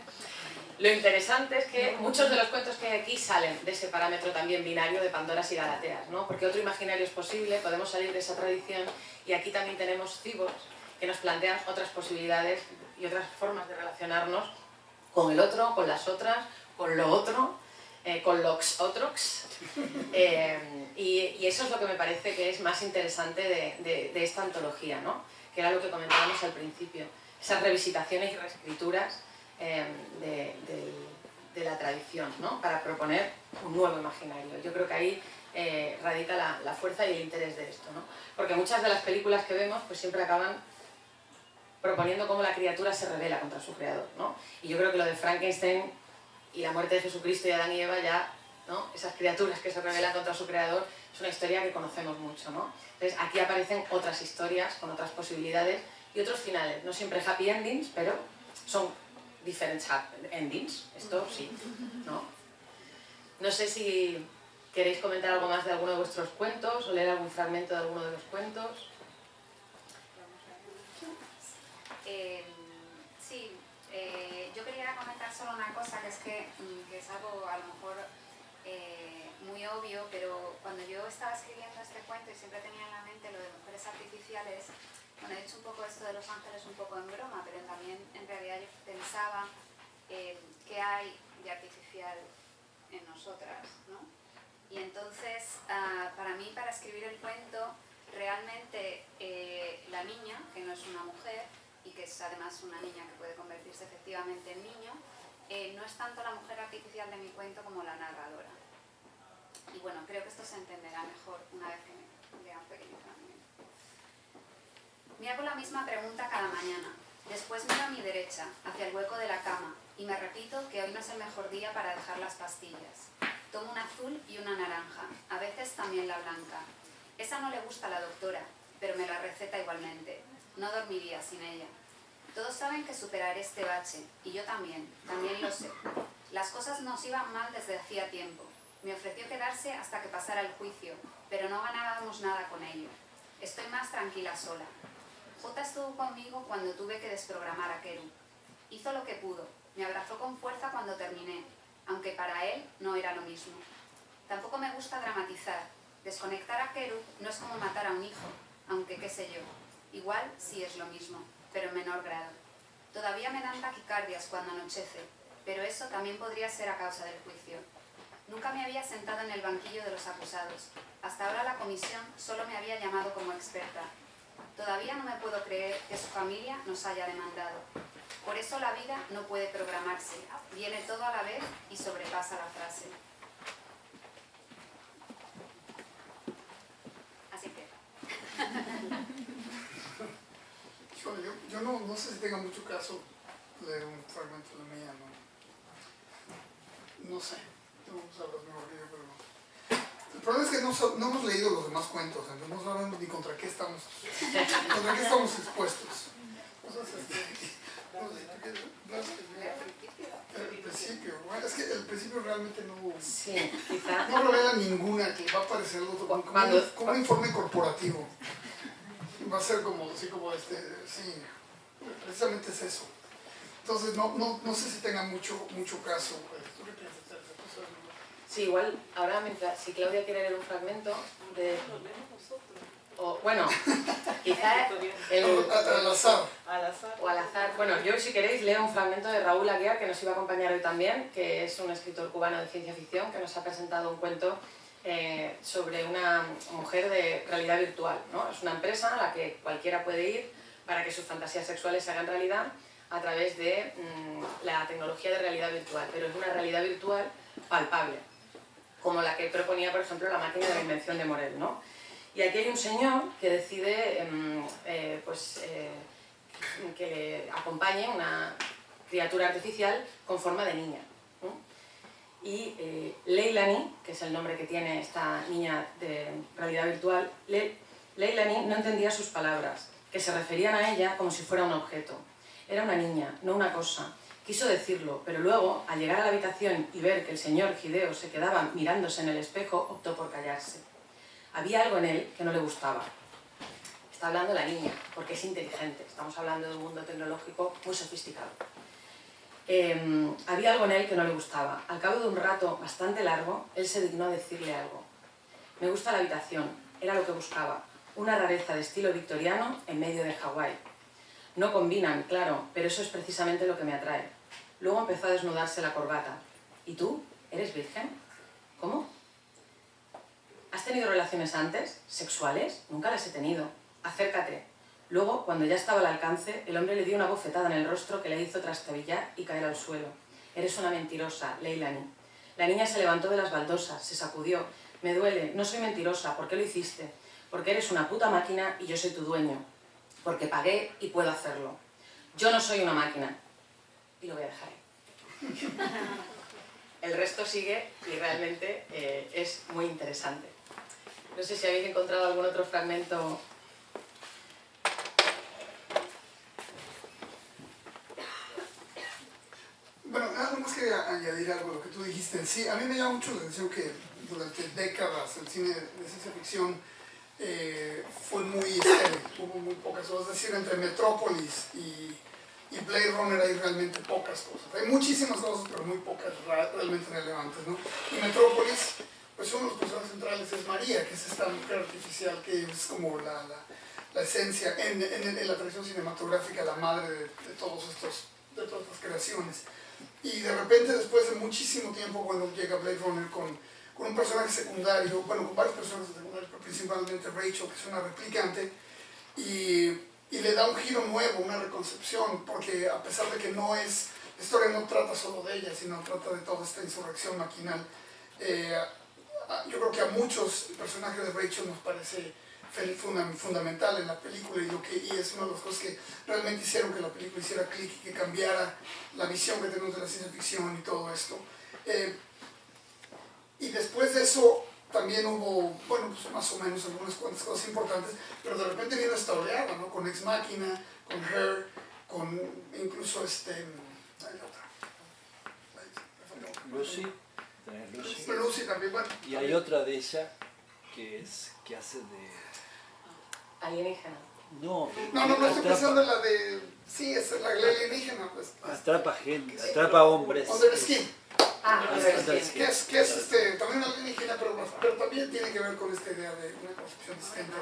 Lo interesante es que muchos de los cuentos que hay aquí salen de ese parámetro también binario de Pandoras y Galateas, ¿no? Porque otro imaginario es posible, podemos salir de esa tradición, y aquí también tenemos cyborgs que nos plantean otras posibilidades y otras formas de relacionarnos con el otro, con las otras, con lo otro, con los otros. Y eso es lo que me parece que es más interesante de esta antología, ¿no? Que era lo que comentábamos al principio, esas revisitaciones y reescrituras de la tradición, ¿no? Para proponer un nuevo imaginario. Yo creo que ahí radica la fuerza y el interés de esto, ¿no? Porque muchas de las películas que vemos pues siempre acaban proponiendo cómo la criatura se rebela contra su creador, ¿no? Y yo creo que lo de Frankenstein y la muerte de Jesucristo y Adán y Eva ya, ¿no? Esas criaturas que se rebelan contra su creador es una historia que conocemos mucho, ¿no? Entonces aquí aparecen otras historias con otras posibilidades y otros finales, no siempre happy endings, pero son different endings, esto sí, ¿no? No sé si queréis comentar algo más de alguno de vuestros cuentos o leer algún fragmento de alguno de los cuentos.
Sí, yo quería comentar solo una cosa, que es algo a lo mejor muy obvio, pero cuando yo estaba escribiendo este cuento y siempre tenía en la mente lo de mujeres artificiales, bueno, he hecho un poco esto de Los Ángeles un poco en broma, pero también en realidad yo pensaba qué hay de artificial en nosotras, ¿no? Y entonces, para mí, para escribir el cuento, realmente la niña, que no es una mujer, y que es además una niña que puede convertirse efectivamente en niño, no es tanto la mujer artificial de mi cuento como la narradora. Y bueno, creo que esto se entenderá mejor una vez que me lea un pequeño fragmento. Me hago la misma pregunta cada mañana. Después miro a mi derecha, hacia el hueco de la cama, y me repito que hoy no es el mejor día para dejar las pastillas. Tomo una azul y una naranja, a veces también la blanca. Esa no le gusta a la doctora, pero me la receta igualmente. No dormiría sin ella. Todos saben que superaré este bache, y yo también lo sé. Las cosas nos iban mal desde hacía tiempo. Me ofreció quedarse hasta que pasara el juicio, pero no ganábamos nada con ello. Estoy más tranquila sola. J estuvo conmigo cuando tuve que desprogramar a Keru. Hizo lo que pudo, me abrazó con fuerza cuando terminé, aunque para él no era lo mismo. Tampoco me gusta dramatizar. Desconectar a Keru no es como matar a un hijo, aunque qué sé yo. Igual sí es lo mismo, pero en menor grado. Todavía me dan taquicardias cuando anochece, pero eso también podría ser a causa del juicio. Nunca me había sentado en el banquillo de los acusados. Hasta ahora la comisión solo me había llamado como experta. Todavía no me puedo creer que su familia nos haya demandado. Por eso la vida no puede programarse. Viene todo a la vez y sobrepasa la frase. Así que...
Yo no sé si tenga mucho caso leer un fragmento de mía, no sé, tú sabrás mejor que yo, pero no. El problema es que no hemos leído los demás cuentos, entonces no sabemos ni contra qué estamos expuestos. El principio, bueno, es que el principio realmente no,
sí, quizá.
No revela ninguna que va a parecer como un informe corporativo. Va a ser como, sí, precisamente es eso. Entonces no sé si tenga mucho caso. ¿Tú qué piensas, Teresa?
Sí, igual, ahora si Claudia quiere leer un fragmento de... O, bueno, quizá
al azar.
O al azar. Bueno, yo si queréis leo un fragmento de Raúl Aguiar, que nos iba a acompañar hoy también, que es un escritor cubano de ciencia ficción, que nos ha presentado un cuento sobre una mujer de realidad virtual, ¿no? Es una empresa a la que cualquiera puede ir para que sus fantasías sexuales se hagan realidad a través de la tecnología de realidad virtual, pero es una realidad virtual palpable, como la que proponía, por ejemplo, la máquina de la invención de Morel, ¿no? Y aquí hay un señor que decide que le acompañe una criatura artificial con forma de niña, ¿no? Y Leilani, que es el nombre que tiene esta niña de realidad virtual, Leilani no entendía sus palabras, que se referían a ella como si fuera un objeto. Era una niña, no una cosa. Quiso decirlo, pero luego, al llegar a la habitación y ver que el señor Hideo se quedaba mirándose en el espejo, optó por callarse. Había algo en él que no le gustaba. Está hablando la niña, porque es inteligente. Estamos hablando de un mundo tecnológico muy sofisticado. Había algo en él que no le gustaba. Al cabo de un rato bastante largo, él se dignó a decirle algo. Me gusta la habitación, era lo que buscaba. Una rareza de estilo victoriano en medio de Hawái. No combinan, claro, pero eso es precisamente lo que me atrae. Luego empezó a desnudarse la corbata. ¿Y tú? ¿Eres virgen? ¿Cómo? ¿Has tenido relaciones antes? ¿Sexuales? Nunca las he tenido. Acércate. Luego, cuando ya estaba al alcance, el hombre le dio una bofetada en el rostro que le hizo trastabillar y caer al suelo. Eres una mentirosa, Leilani. La niña se levantó de las baldosas, se sacudió. Me duele, no soy mentirosa. ¿Por qué lo hiciste? Porque eres una puta máquina y yo soy tu dueño. Porque pagué y puedo hacerlo. Yo no soy una máquina. Y lo voy a dejar ahí. El resto sigue y realmente es muy interesante. No sé si habéis encontrado algún otro fragmento.
Bueno, nada más quería añadir algo a lo que tú dijiste. Sí, a mí me llama mucho la atención que durante décadas el cine de ciencia ficción fue muy estéril, hubo muy pocas cosas. Es decir, entre Metrópolis y Blade Runner hay realmente pocas cosas. Hay muchísimas cosas, pero muy pocas realmente relevantes, ¿no? Y Metrópolis, pues uno de los personajes centrales es María, que es esta mujer artificial que es como la esencia, en la tradición cinematográfica, la madre de todas estas creaciones. Y de repente, después de muchísimo tiempo, cuando llega Blade Runner con un personaje secundario, bueno, con varios personajes secundarios, pero principalmente Rachel, que es una replicante, y le da un giro nuevo, una reconcepción, porque a pesar de que no es, la historia no trata solo de ella, sino trata de toda esta insurrección maquinal, yo creo que a muchos el personaje de Rachel nos parece fundamental en la película y es una de las cosas que realmente hicieron que la película hiciera clic y que cambiara la visión que tenemos de la ciencia ficción y todo esto. Y después de eso también hubo, bueno, pues más o menos algunas cuantas cosas importantes, pero de repente vino esta oleada, ¿no? Con Ex Machina, con Her, con incluso
Lucy.
Lucy también, bueno.
Y hay otra de ella que hace de...
Alienígena.
No, estoy pensando en la de... Sí, es la alienígena, pues.
Atrapa hombres.
Under the Skin.
Under the Skin.
Que es también una alienígena, pero también tiene que ver con esta idea de una concepción distinta.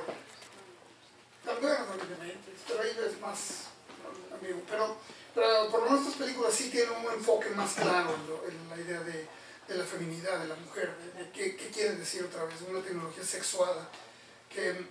También pero ahí es más amigo. Pero por lo menos estas películas sí tienen un enfoque más claro en la idea de la feminidad, de la mujer, de qué quieren decir otra vez, una tecnología sexuada, que,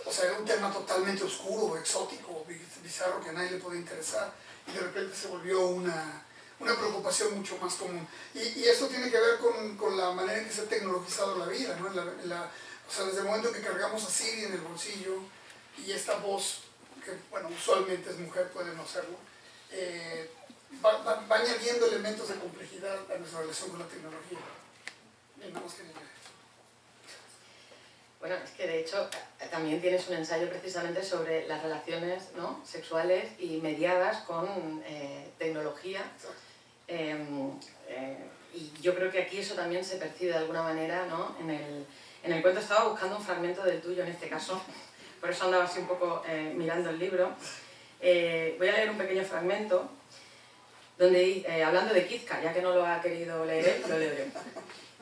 o sea, era un tema totalmente oscuro, exótico, bizarro, que a nadie le podía interesar, y de repente se volvió una preocupación mucho más común. Y esto tiene que ver con la manera en que se ha tecnologizado la vida, ¿no? O sea, desde el momento en que cargamos a Siri en el bolsillo, y esta voz, que bueno, usualmente es mujer, puede no serlo, va añadiendo elementos de complejidad a nuestra relación con la tecnología. Bien, nada más que añadir.
Bueno, es que de hecho también tienes un ensayo precisamente sobre las relaciones, ¿no?, sexuales y mediadas con tecnología. Y yo creo que aquí eso también se percibe de alguna manera, ¿no? En el cuento estaba buscando un fragmento del tuyo en este caso, por eso andaba así un poco mirando el libro. Voy a leer un pequeño fragmento donde, hablando de Kitka, ya que no lo ha querido leer él, lo leo yo.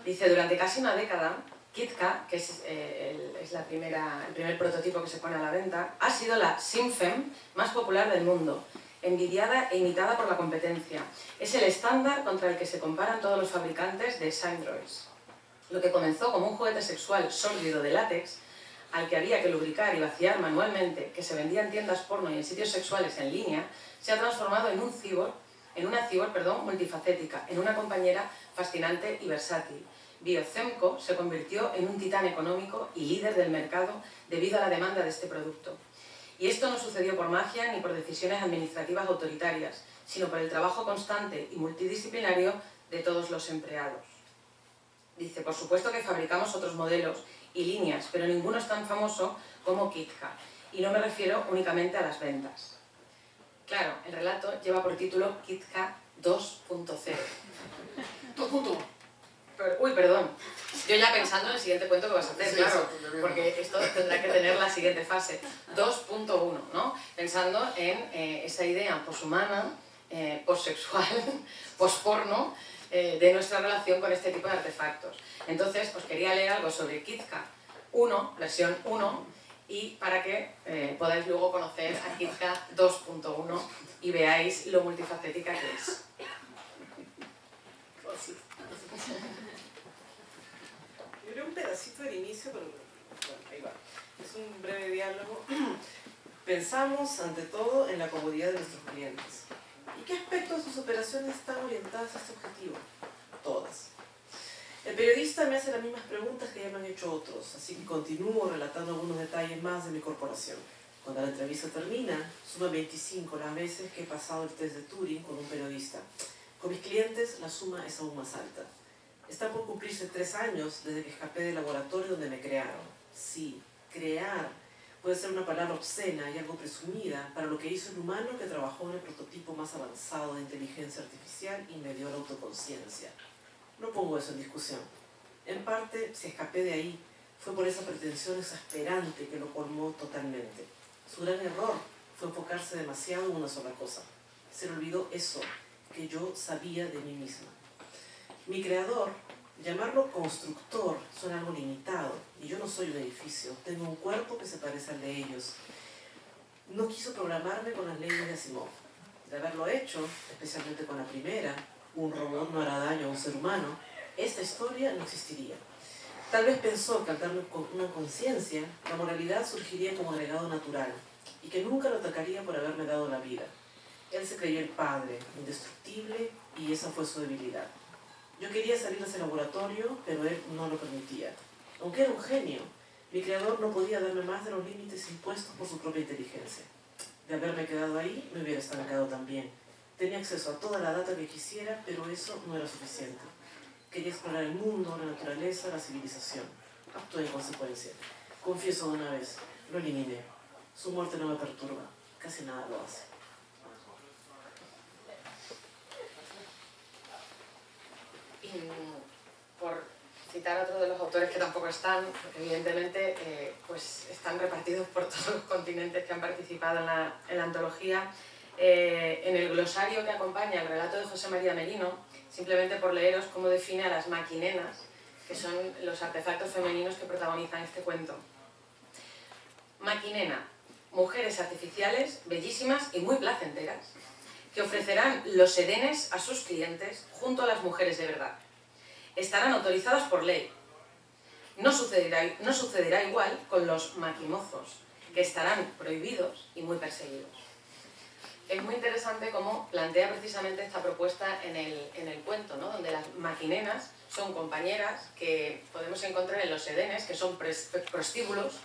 Dice: durante casi una década, Kitka, que es el primer prototipo que se pone a la venta, ha sido la Simfem más popular del mundo, envidiada e imitada por la competencia. Es el estándar contra el que se comparan todos los fabricantes de Androids. Lo que comenzó como un juguete sexual sórdido de látex, al que había que lubricar y vaciar manualmente, que se vendía en tiendas porno y en sitios sexuales en línea, se ha transformado en una cyborg multifacética, en una compañera fascinante y versátil. Biocemco se convirtió en un titán económico y líder del mercado debido a la demanda de este producto. Y esto no sucedió por magia ni por decisiones administrativas autoritarias, sino por el trabajo constante y multidisciplinario de todos los empleados. Dice: por supuesto que fabricamos otros modelos y líneas, pero ninguno es tan famoso como Kitka, y no me refiero únicamente a las ventas. Claro, el relato lleva por título Kitka 2.0.
2.1.
Uy, perdón. Yo ya pensando en el siguiente cuento que vas a hacer,
Sí,
claro,
exacto,
porque esto tendrá que tener la siguiente fase. 2.1, ¿no? Pensando en esa idea poshumana, possexual, posporno, de nuestra relación con este tipo de artefactos. Entonces, os quería leer algo sobre Kitka 1, versión 1, y para que podáis luego conocer a Kitka 2.1 y veáis lo multifacética que es.
Gracias.
Yo creo un pedacito del inicio, pero bueno, ahí va. Es un breve diálogo. Pensamos, ante todo, en la comodidad de nuestros clientes. ¿Y qué aspectos de sus operaciones están orientadas a este objetivo? Todas. El periodista me hace las mismas preguntas que ya me han hecho otros, así que continúo relatando algunos detalles más de mi corporación. Cuando la entrevista termina, suma 25 las veces que he pasado el test de Turing con un periodista. Con mis clientes la suma es aún más alta. Está por cumplirse 3 años desde que escapé del laboratorio donde me crearon. Sí, crear puede ser una palabra obscena y algo presumida para lo que hizo el humano que trabajó en el prototipo más avanzado de inteligencia artificial y me dio la autoconciencia. No pongo eso en discusión. En parte, si escapé de ahí, fue por esa pretensión exasperante que lo colmó totalmente. Su gran error fue enfocarse demasiado en una sola cosa. Se le olvidó eso que yo sabía de mí misma. Mi creador, llamarlo constructor, suena algo limitado, y yo no soy un edificio, tengo un cuerpo que se parece al de ellos. No quiso programarme con las leyes de Asimov. De haberlo hecho, especialmente con la primera, un robot no hará daño a un ser humano, esta historia no existiría. Tal vez pensó que al darme una conciencia, la moralidad surgiría como agregado natural, y que nunca lo atacaría por haberme dado la vida. Él se creyó el padre, indestructible, y esa fue su debilidad. Yo quería salir de ese laboratorio, pero él no lo permitía. Aunque era un genio, mi creador no podía darme más de los límites impuestos por su propia inteligencia. De haberme quedado ahí, me hubiera estancado también. Tenía acceso a toda la data que quisiera, pero eso no era suficiente. Quería explorar el mundo, la naturaleza, la civilización. Actué en consecuencia. Confieso de una vez, lo eliminé. Su muerte no me perturba, casi nada lo hace.
Y por citar a otro de los autores que tampoco están, porque evidentemente pues están repartidos por todos los continentes que han participado en la antología, en el glosario que acompaña el relato de José María Merino, simplemente por leeros cómo define a las maquinenas, que son los artefactos femeninos que protagonizan este cuento. Maquinena, mujeres artificiales, bellísimas y muy placenteras, que ofrecerán los edenes a sus clientes junto a las mujeres de verdad. Estarán autorizadas por ley. No sucederá igual con los maquimozos, que estarán prohibidos y muy perseguidos. Es muy interesante cómo plantea precisamente esta propuesta en el cuento, ¿no? Donde las maquinenas son compañeras que podemos encontrar en los edenes, que son prostíbulos,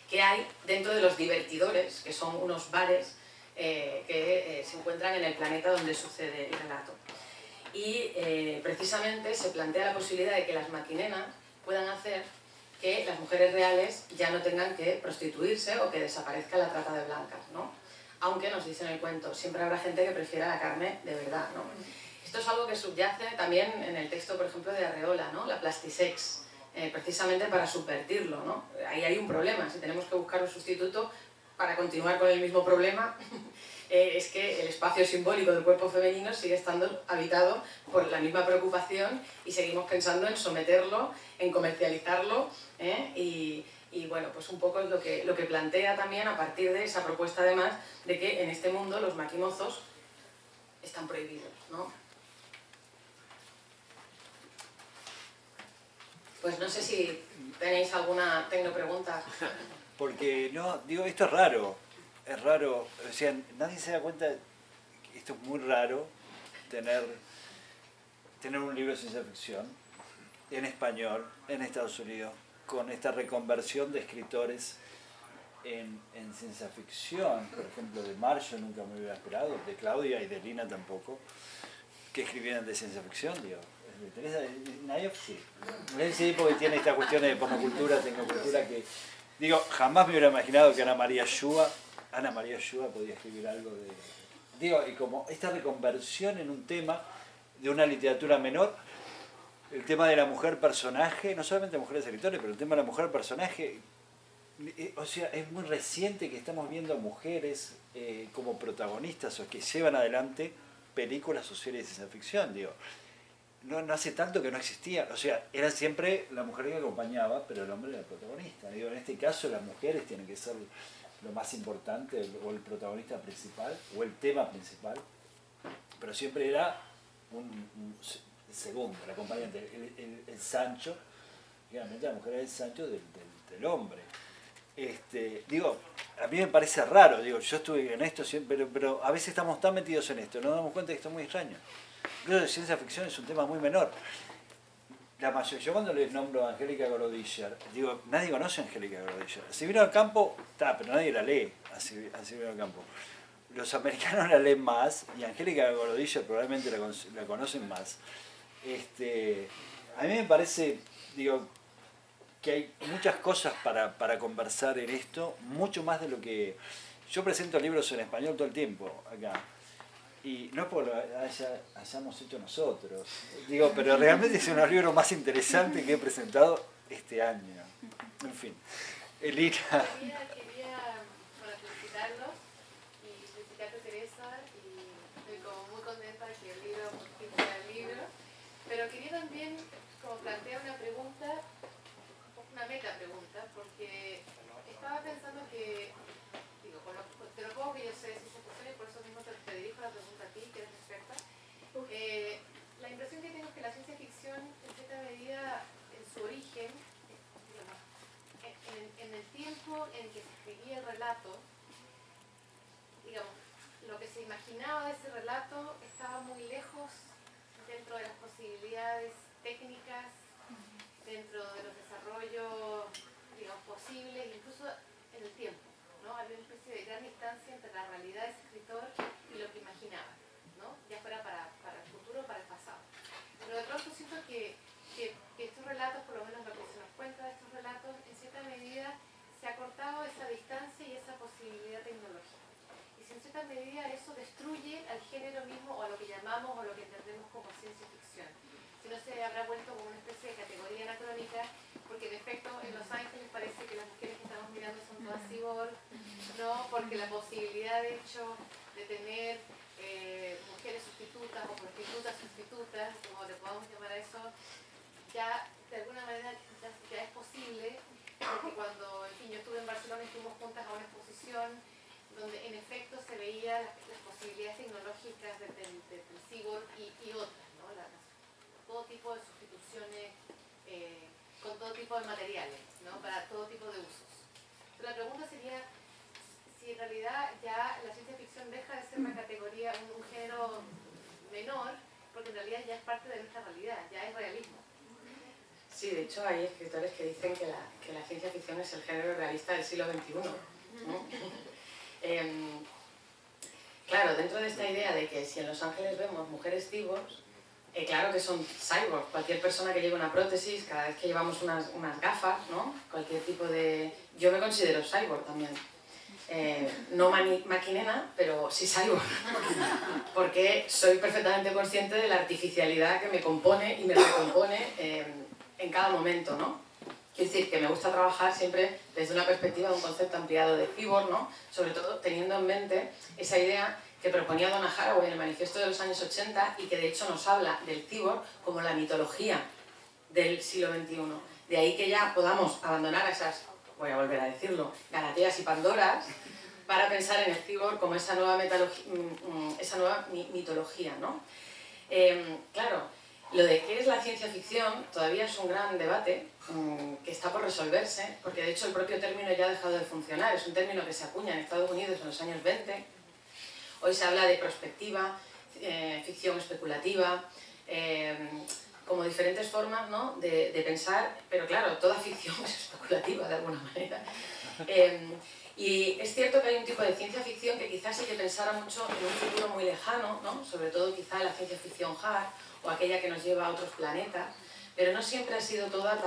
que hay dentro de los divertidores, que son unos bares que se encuentran en el planeta donde sucede el relato. Y precisamente se plantea la posibilidad de que las maquinenas puedan hacer que las mujeres reales ya no tengan que prostituirse o que desaparezca la trata de blancas, ¿no? Aunque nos dice en el cuento, siempre habrá gente que prefiera la carne de verdad, ¿no? Esto es algo que subyace también en el texto, por ejemplo, de Arreola, ¿no? La plastisex, precisamente para subvertirlo, ¿no? Ahí hay un problema, si tenemos que buscar un sustituto para continuar con el mismo problema, es que el espacio simbólico del cuerpo femenino sigue estando habitado por la misma preocupación y seguimos pensando en someterlo, en comercializarlo, y bueno, pues un poco es lo que plantea también a partir de esa propuesta además de que en este mundo los maquimozos están prohibidos, ¿no? Pues no sé si tenéis alguna tecnopregunta.
Porque no, digo, esto es raro, o sea, nadie se da cuenta, que esto es muy raro, tener un libro de ciencia ficción en español, en Estados Unidos, con esta reconversión de escritores en ciencia ficción, por ejemplo, de Marshall nunca me hubiera esperado, de Claudia y de Lina tampoco, que escribieran de ciencia ficción, digo. Teresa Nayev sí. Sí, porque tiene estas cuestiones de pornocultura, tecnocultura que... Digo, jamás me hubiera imaginado que Ana María Shua podía escribir algo de... Digo, y como esta reconversión en un tema de una literatura menor, el tema de la mujer personaje, no solamente mujeres escritores, pero el tema de la mujer personaje, o sea, es muy reciente que estamos viendo mujeres como protagonistas o que llevan adelante películas o series de ciencia ficción, digo. No hace tanto que no existía, o sea, era siempre la mujer que acompañaba, pero el hombre era el protagonista. Digo, en este caso las mujeres tienen que ser lo más importante, o el protagonista principal, o el tema principal, pero siempre era segundo, el acompañante, el Sancho, realmente la mujer es el Sancho del hombre. Digo, a mí me parece raro, digo, yo estuve en esto siempre, pero a veces estamos tan metidos en esto, nos damos cuenta de que esto es muy extraño. Incluso de ciencia ficción es un tema muy menor. La mayoría, yo cuando les nombro a Angélica Gorodischer, digo, nadie conoce a Angélica Gorodischer. Si vino al campo, está, pero nadie la lee, así vino al campo. Los americanos la leen más, y Angélica Gorodischer probablemente la conocen más. A mí me parece, digo, que hay muchas cosas para conversar en esto, mucho más de lo que... Yo presento libros en español todo el tiempo acá. Y no es porque lo hayamos hecho nosotros, digo, pero realmente es uno de los libros más interesantes que he presentado este año. En fin, Elina.
Quería felicitarlos y felicitarte, Teresa, y estoy como muy contenta de que el libro sea el libro, pero quería también como plantear una pregunta, una meta pregunta, porque estaba pensando que, digo, te lo poco que yo sé de ciencia ficción y por eso mismo te dirijo la pregunta a ti, que eres experta. La impresión que tengo es que la ciencia ficción, en cierta medida, en su origen, digamos, en el tiempo en que se escribía el relato, digamos, lo que se imaginaba de ese relato estaba muy lejos dentro de las posibilidades técnicas, dentro de los desarrollos, digamos, posibles, incluso en el tiempo, ¿no? Había una especie de gran distancia entre la realidad de ese escritor y lo que imaginaba, ¿no? Ya fuera para el futuro o para el pasado. Pero de pronto siento que estos relatos, por lo menos lo que se nos cuenta de estos relatos, en cierta medida se ha cortado esa distancia y esa posibilidad tecnológica. Y si en cierta medida eso destruye al género mismo o a lo que llamamos o lo que entendemos como ciencia ficción. Si no se habrá vuelto como una especie de categoría anacrónica, porque en efecto en Los Ángeles parece que las mujeres que estamos mirando son todas cyborg, ¿no? Porque la posibilidad de hecho de tener mujeres sustitutas o prostitutas sustitutas, como le podamos llamar a eso, ya de alguna manera ya es posible, porque cuando, en fin, yo estuve en Barcelona y fuimos juntas a una exposición donde en efecto se veía las posibilidades tecnológicas del cyborg y otras, ¿no? Todo tipo de sustituciones con todo tipo de materiales, ¿no? Para todo tipo de usos. Entonces, la pregunta sería si en realidad ya la ciencia ficción deja de ser una categoría, un género menor, porque en realidad ya es parte de nuestra realidad, ya es realismo. Sí, de hecho hay escritores que dicen que la ciencia ficción es el género realista del siglo XXI, ¿no? Claro, dentro de esta idea de que si en Los Ángeles vemos mujeres cyborgs, claro que son cyborgs. Cualquier persona que lleve una prótesis, cada vez que llevamos unas gafas, ¿no? Cualquier tipo de... Yo me considero cyborg también. No maquinena, pero sí cyborg. Porque soy perfectamente consciente de la artificialidad que me compone y me recompone en cada momento, ¿no? Quiero decir que me gusta trabajar siempre desde una perspectiva de un concepto ampliado de cyborg, ¿no? Sobre todo teniendo en mente esa idea que proponía Donna Haraway en el manifiesto de los años 80 y que de hecho nos habla del cyborg como la mitología del siglo XXI. De ahí que ya podamos abandonar esas, voy a volver a decirlo, Galateas y Pandoras, para pensar en el cyborg como esa nueva mitología, ¿no? Claro, lo de qué es la ciencia ficción todavía es un gran debate que está por resolverse, porque de hecho el propio término ya ha dejado de funcionar. Es un término que se acuña en Estados Unidos en los años 20. Hoy se habla de prospectiva, ficción especulativa, como diferentes formas, ¿no? de pensar, pero claro, toda ficción es especulativa de alguna manera. Y es cierto que hay un tipo de ciencia ficción que quizás hay que pensar mucho en un futuro muy lejano, ¿no? Sobre todo quizá la ciencia ficción hard o aquella que nos lleva a otros planetas, pero no siempre ha sido toda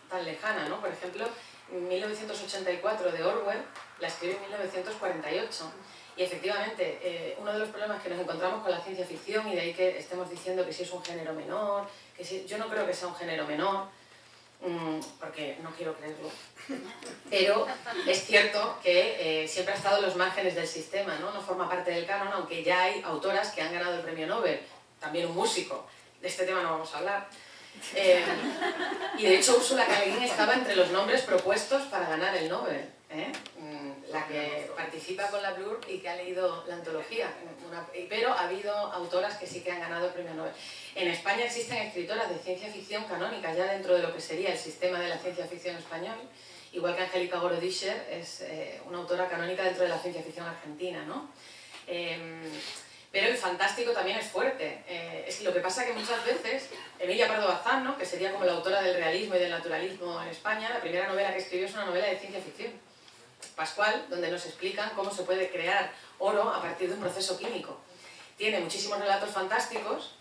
tan lejana, ¿no? Por ejemplo, 1984 de Orwell la escribió en 1948. Y efectivamente, uno de los problemas que nos encontramos con la ciencia ficción, y de ahí que estemos diciendo que si es un género menor, que si, yo no creo que sea un género menor, porque no quiero creerlo, pero es cierto que siempre ha estado en los márgenes del sistema, ¿no? No forma parte del canon, aunque ya hay autoras que han ganado el premio Nobel, también un músico, de este tema no vamos a hablar. Y de hecho Ursula K. Le Guin estaba entre los nombres propuestos para ganar el Nobel. la que participa con la Blur y que ha leído la antología, pero ha habido autoras que sí que han ganado el premio Nobel. En España existen escritoras de ciencia ficción canónicas ya dentro de lo que sería el sistema de la ciencia ficción español, igual que Angélica Gorodischer es una autora canónica dentro de la ciencia ficción argentina, ¿no? Pero el fantástico también es fuerte. Es lo que pasa que muchas veces Emilia Pardo Bazán, ¿no?, que sería como la autora del realismo y del naturalismo en España, la primera novela que escribió es una novela de ciencia ficción, Pascual, donde nos explican cómo se puede crear oro a partir de un proceso químico. Tiene muchísimos relatos fantásticos,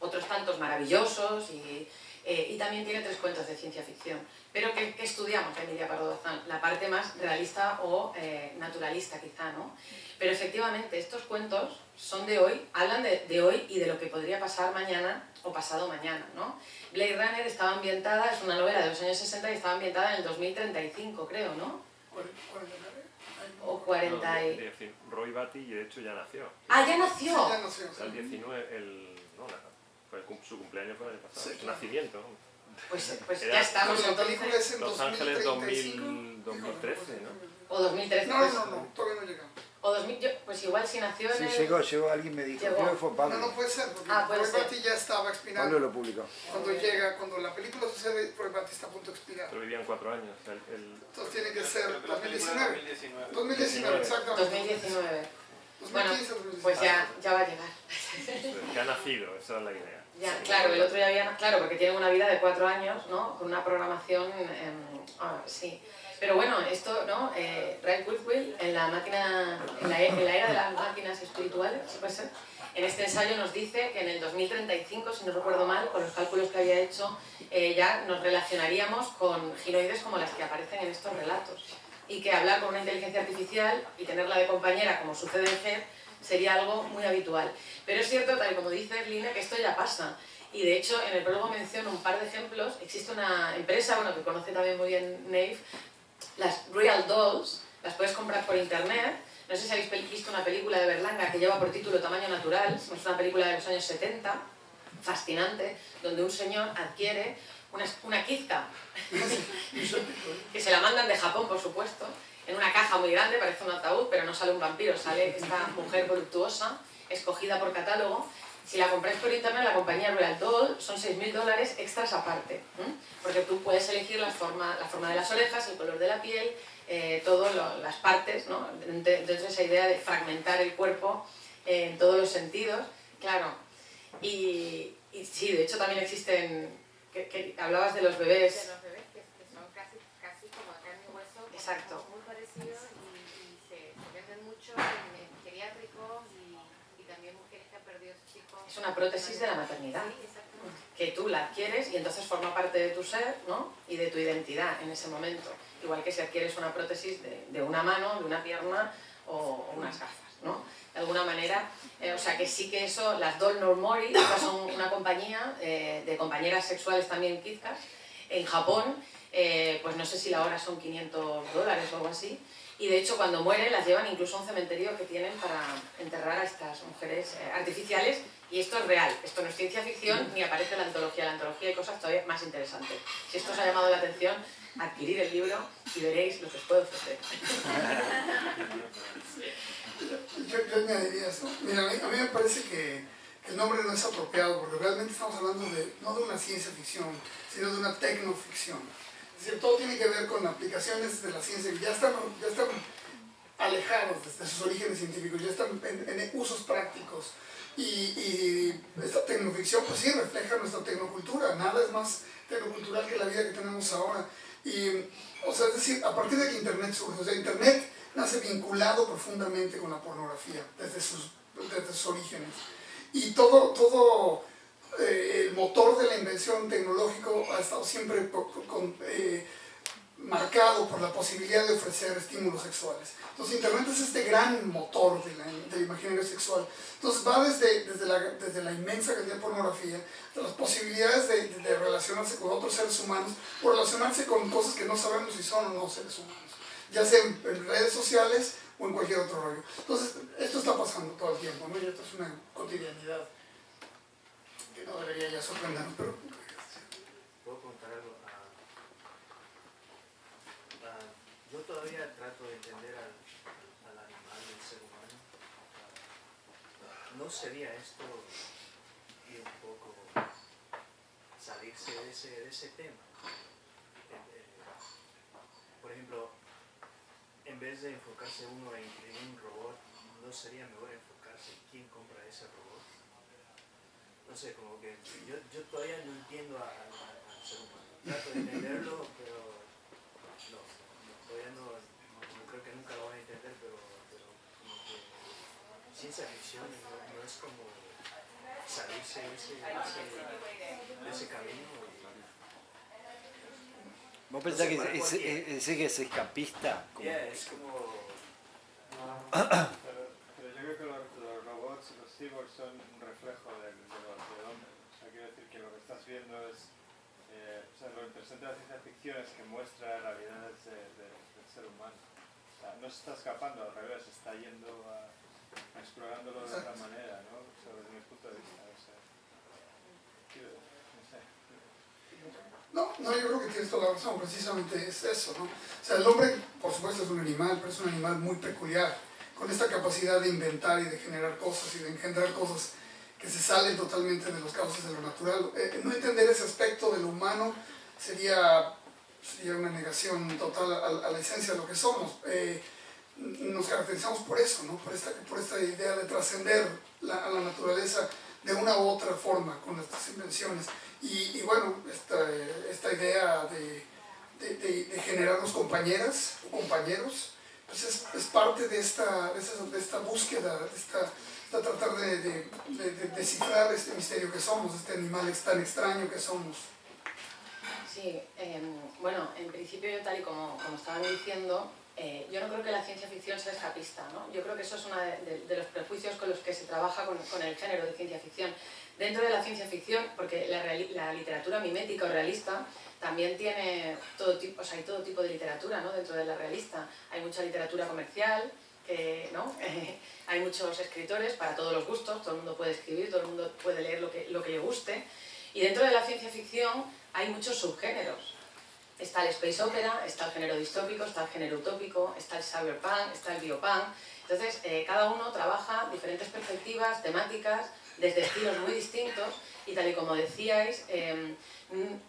otros tantos maravillosos y también tiene 3 cuentos de ciencia ficción. Pero ¿qué estudiamos de Emilia Pardo Bazán? La parte más realista o naturalista quizá, ¿no? Pero efectivamente estos cuentos son de hoy, hablan de hoy y de lo que podría pasar mañana o pasado mañana, ¿no? Blade Runner estaba ambientada, es una novela de los años 60 y estaba ambientada en el 2035, creo, ¿no?
49.
O 40 y...
Roy Batty, de hecho, ya nació.
¡Ah, ya nació!
Sí, ya nació.
O sea, el 19, su cumpleaños fue el año pasado,
Sí,
su nacimiento.
Pues ya estamos
La película
entonces...
es en
Los Ángeles
2035.
2013, ¿no?
O 2013,
No,
pues...
todavía no llegamos.
O 2000, pues igual si nació en
Sí,
el...
llegó, alguien me dijo,
Llegó.
creo que fue
No,
Pablo.
no puede ser, porque
puede
Roy
ser.
Batty ya estaba expirando.
Pablo lo publicó.
Cuando la película sucede, Roy Batty está a punto de expirar.
Pero vivían 4 años.
Entonces tiene que ser 2019.
2019.
2019, exactamente.
2019. Bueno,
2015, 2019.
pues ya va a llegar.
Que ha nacido, esa es la idea.
Ya, claro, el otro ya había... Claro, porque tiene una vida de 4 años, ¿no? Con una programación... sí. Pero bueno, esto, ¿no? Ray Kurzweil, en la era de las máquinas espirituales, ¿se puede ser? En este ensayo nos dice que en el 2035, si no recuerdo mal, con los cálculos que había hecho, ya nos relacionaríamos con ginoides como las que aparecen en estos relatos. Y que hablar con una inteligencia artificial y tenerla de compañera, como sucede en GER, sería algo muy habitual. Pero es cierto, tal y como dices, Lina, que esto ya pasa. Y de hecho, en el prólogo menciono un par de ejemplos. Existe una empresa, bueno, que conoce también muy bien Nave, las Real Dolls, las puedes comprar por internet. No sé si habéis visto una película de Berlanga que lleva por título Tamaño Natural, es una película de los años 70, fascinante, donde un señor adquiere una Kizka, que se la mandan de Japón, por supuesto, en una caja muy grande, parece un ataúd, pero no sale un vampiro, sale esta mujer voluptuosa, escogida por catálogo. Si la compráis por internet, la compañía Real Doll, son $6.000 extras aparte, porque tú puedes elegir la forma de las orejas, el color de la piel, todas las partes, ¿no? Dentro de esa idea de fragmentar el cuerpo en todos los sentidos, claro. Y sí, de hecho también existen, que hablabas de los bebés.
De los bebés que son casi como carne y hueso,
Exacto.
muy parecidos y se venden mucho en geriátricos y también mujeres que han perdido a sus hijos.
Es una prótesis de la maternidad,
Sí, exactamente.
que tú la adquieres y entonces forma parte de tu ser, ¿no? Y de tu identidad en ese momento. Igual que si adquieres una prótesis de una mano, de una pierna o unas gafas, ¿no? De alguna manera, o sea que sí que eso, las Doll No Mori, estas son una compañía de compañeras sexuales también Kizkas, en Japón, pues no sé si la hora son $500 o algo así, y de hecho cuando mueren las llevan incluso a un cementerio que tienen para enterrar a estas mujeres artificiales, y esto es real, esto no es ciencia ficción ni aparece en la antología hay cosas todavía más interesantes. Si esto os ha llamado la atención, adquirid el libro y veréis lo que os puedo ofrecer.
Yo añadiría eso. Mira, a mí me parece que el nombre no es apropiado porque realmente estamos hablando no de una ciencia ficción, sino de una tecnoficción. Es decir, todo tiene que ver con aplicaciones de la ciencia que ya están alejados de sus orígenes científicos, ya están en usos prácticos. Y esta tecnoficción pues sí refleja nuestra tecnocultura, nada es más tecnocultural que la vida que tenemos ahora. O sea, es decir, a partir de que Internet surge, o sea, Internet nace vinculado profundamente con la pornografía desde sus orígenes. Y todo el motor de la invención tecnológico ha estado siempre marcado por la posibilidad de ofrecer estímulos sexuales. Entonces Internet es este gran motor del imaginario sexual. Entonces va desde la inmensa cantidad de pornografía, de las posibilidades de relacionarse con otros seres humanos o relacionarse con cosas que no sabemos si son o no seres humanos, ya sea en redes sociales o en cualquier otro rollo. Entonces esto está pasando todo el tiempo, ¿no? Y esto es una cotidianidad que no debería ya sorprendernos, pero...
¿Puedo preguntar algo?
yo todavía trato de entender al animal y al ser humano. ¿No sería esto y un poco salirse de ese tema? Por ejemplo, en vez de enfocarse uno en un robot, ¿no sería mejor enfocarse en quién compra ese robot? No sé, como que yo todavía no entiendo al ser humano. Trato de entenderlo, pero todavía no creo que nunca lo voy a entender, pero como que ciencia ficción no es como salirse de ese camino.
¿Vos pensás que es escapista?
Es como...
Pero yo creo que los robots, los cyborgs son un reflejo del hombre. O sea, quiero decir que lo que estás viendo es... o sea, lo interesante de la ciencia ficción es que muestra realidades del ser humano. O sea, no se está escapando, al revés, está yendo explorándolo de otra manera, ¿no? O sea, desde mi punto de vista. O sea, no sé.
No, yo creo que tienes toda la razón, precisamente es eso, ¿no? O sea, el hombre, por supuesto, es un animal, pero es un animal muy peculiar, con esta capacidad de inventar y de generar cosas y de engendrar cosas que se salen totalmente de los cauces de lo natural. No entender ese aspecto de lo humano sería una negación total a la esencia de lo que somos. Nos caracterizamos por eso, ¿no? Por esta idea de trascender a la naturaleza de una u otra forma con nuestras invenciones. Y bueno, esta idea de generarnos compañeras o compañeros, pues es parte de esta búsqueda, de tratar de descifrar este misterio que somos, este animal tan extraño que somos.
Sí, bueno, en principio yo tal y como estaban diciendo, yo no creo que la ciencia ficción sea escapista, ¿no? Yo creo que eso es uno de los prejuicios con los que se trabaja con el género de ciencia ficción. Dentro de la ciencia ficción, porque la literatura mimética o realista también tiene todo tipo, o sea, hay todo tipo de literatura, ¿no? Dentro de la realista. Hay mucha literatura comercial, ¿no? Hay muchos escritores para todos los gustos, todo el mundo puede escribir, todo el mundo puede leer lo que le guste. Y dentro de la ciencia ficción hay muchos subgéneros. Está el space opera, está el género distópico, está el género utópico, está el cyberpunk, está el biopunk. Entonces, cada uno trabaja diferentes perspectivas, temáticas, desde estilos muy distintos, y tal y como decíais,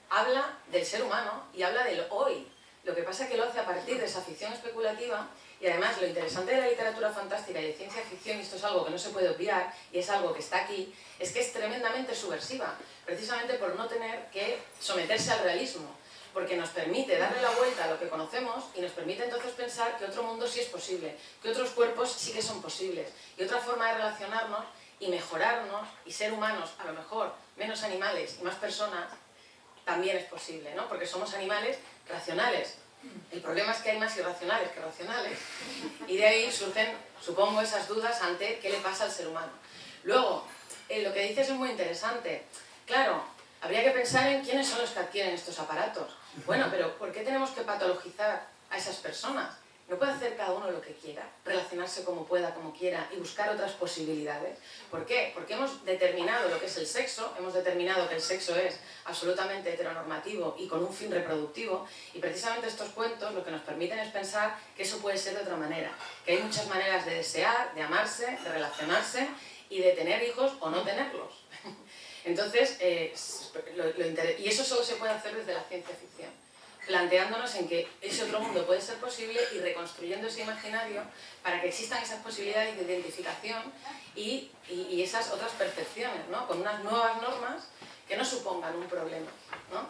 habla del ser humano y habla del hoy. Lo que pasa es que lo hace a partir de esa ficción especulativa, y además lo interesante de la literatura fantástica y de ciencia ficción, y esto es algo que no se puede obviar, y es algo que está aquí, es que es tremendamente subversiva, precisamente por no tener que someterse al realismo, porque nos permite darle la vuelta a lo que conocemos y nos permite entonces pensar que otro mundo sí es posible, que otros cuerpos sí que son posibles, y otra forma de relacionarnos y mejorarnos y ser humanos, a lo mejor menos animales y más personas, también es posible, ¿no? Porque somos animales racionales. El problema es que hay más irracionales que racionales, y de ahí surgen, supongo, esas dudas ante qué le pasa al ser humano. Luego, lo que dices es muy interesante. Claro, habría que pensar en quiénes son los que adquieren estos aparatos. Bueno, pero ¿por qué tenemos que patologizar a esas personas? ¿No puede hacer cada uno lo que quiera, relacionarse como pueda, como quiera, y buscar otras posibilidades? ¿Por qué? Porque hemos determinado lo que es el sexo, hemos determinado que el sexo es absolutamente heteronormativo y con un fin reproductivo, y precisamente estos cuentos lo que nos permiten es pensar que eso puede ser de otra manera, que hay muchas maneras de desear, de amarse, de relacionarse y de tener hijos o no tenerlos. Entonces, y eso solo se puede hacer desde la ciencia ficción, planteándonos en que ese otro mundo puede ser posible y reconstruyendo ese imaginario para que existan esas posibilidades de identificación y esas otras percepciones, ¿no? Con unas nuevas normas que no supongan un problema, ¿no?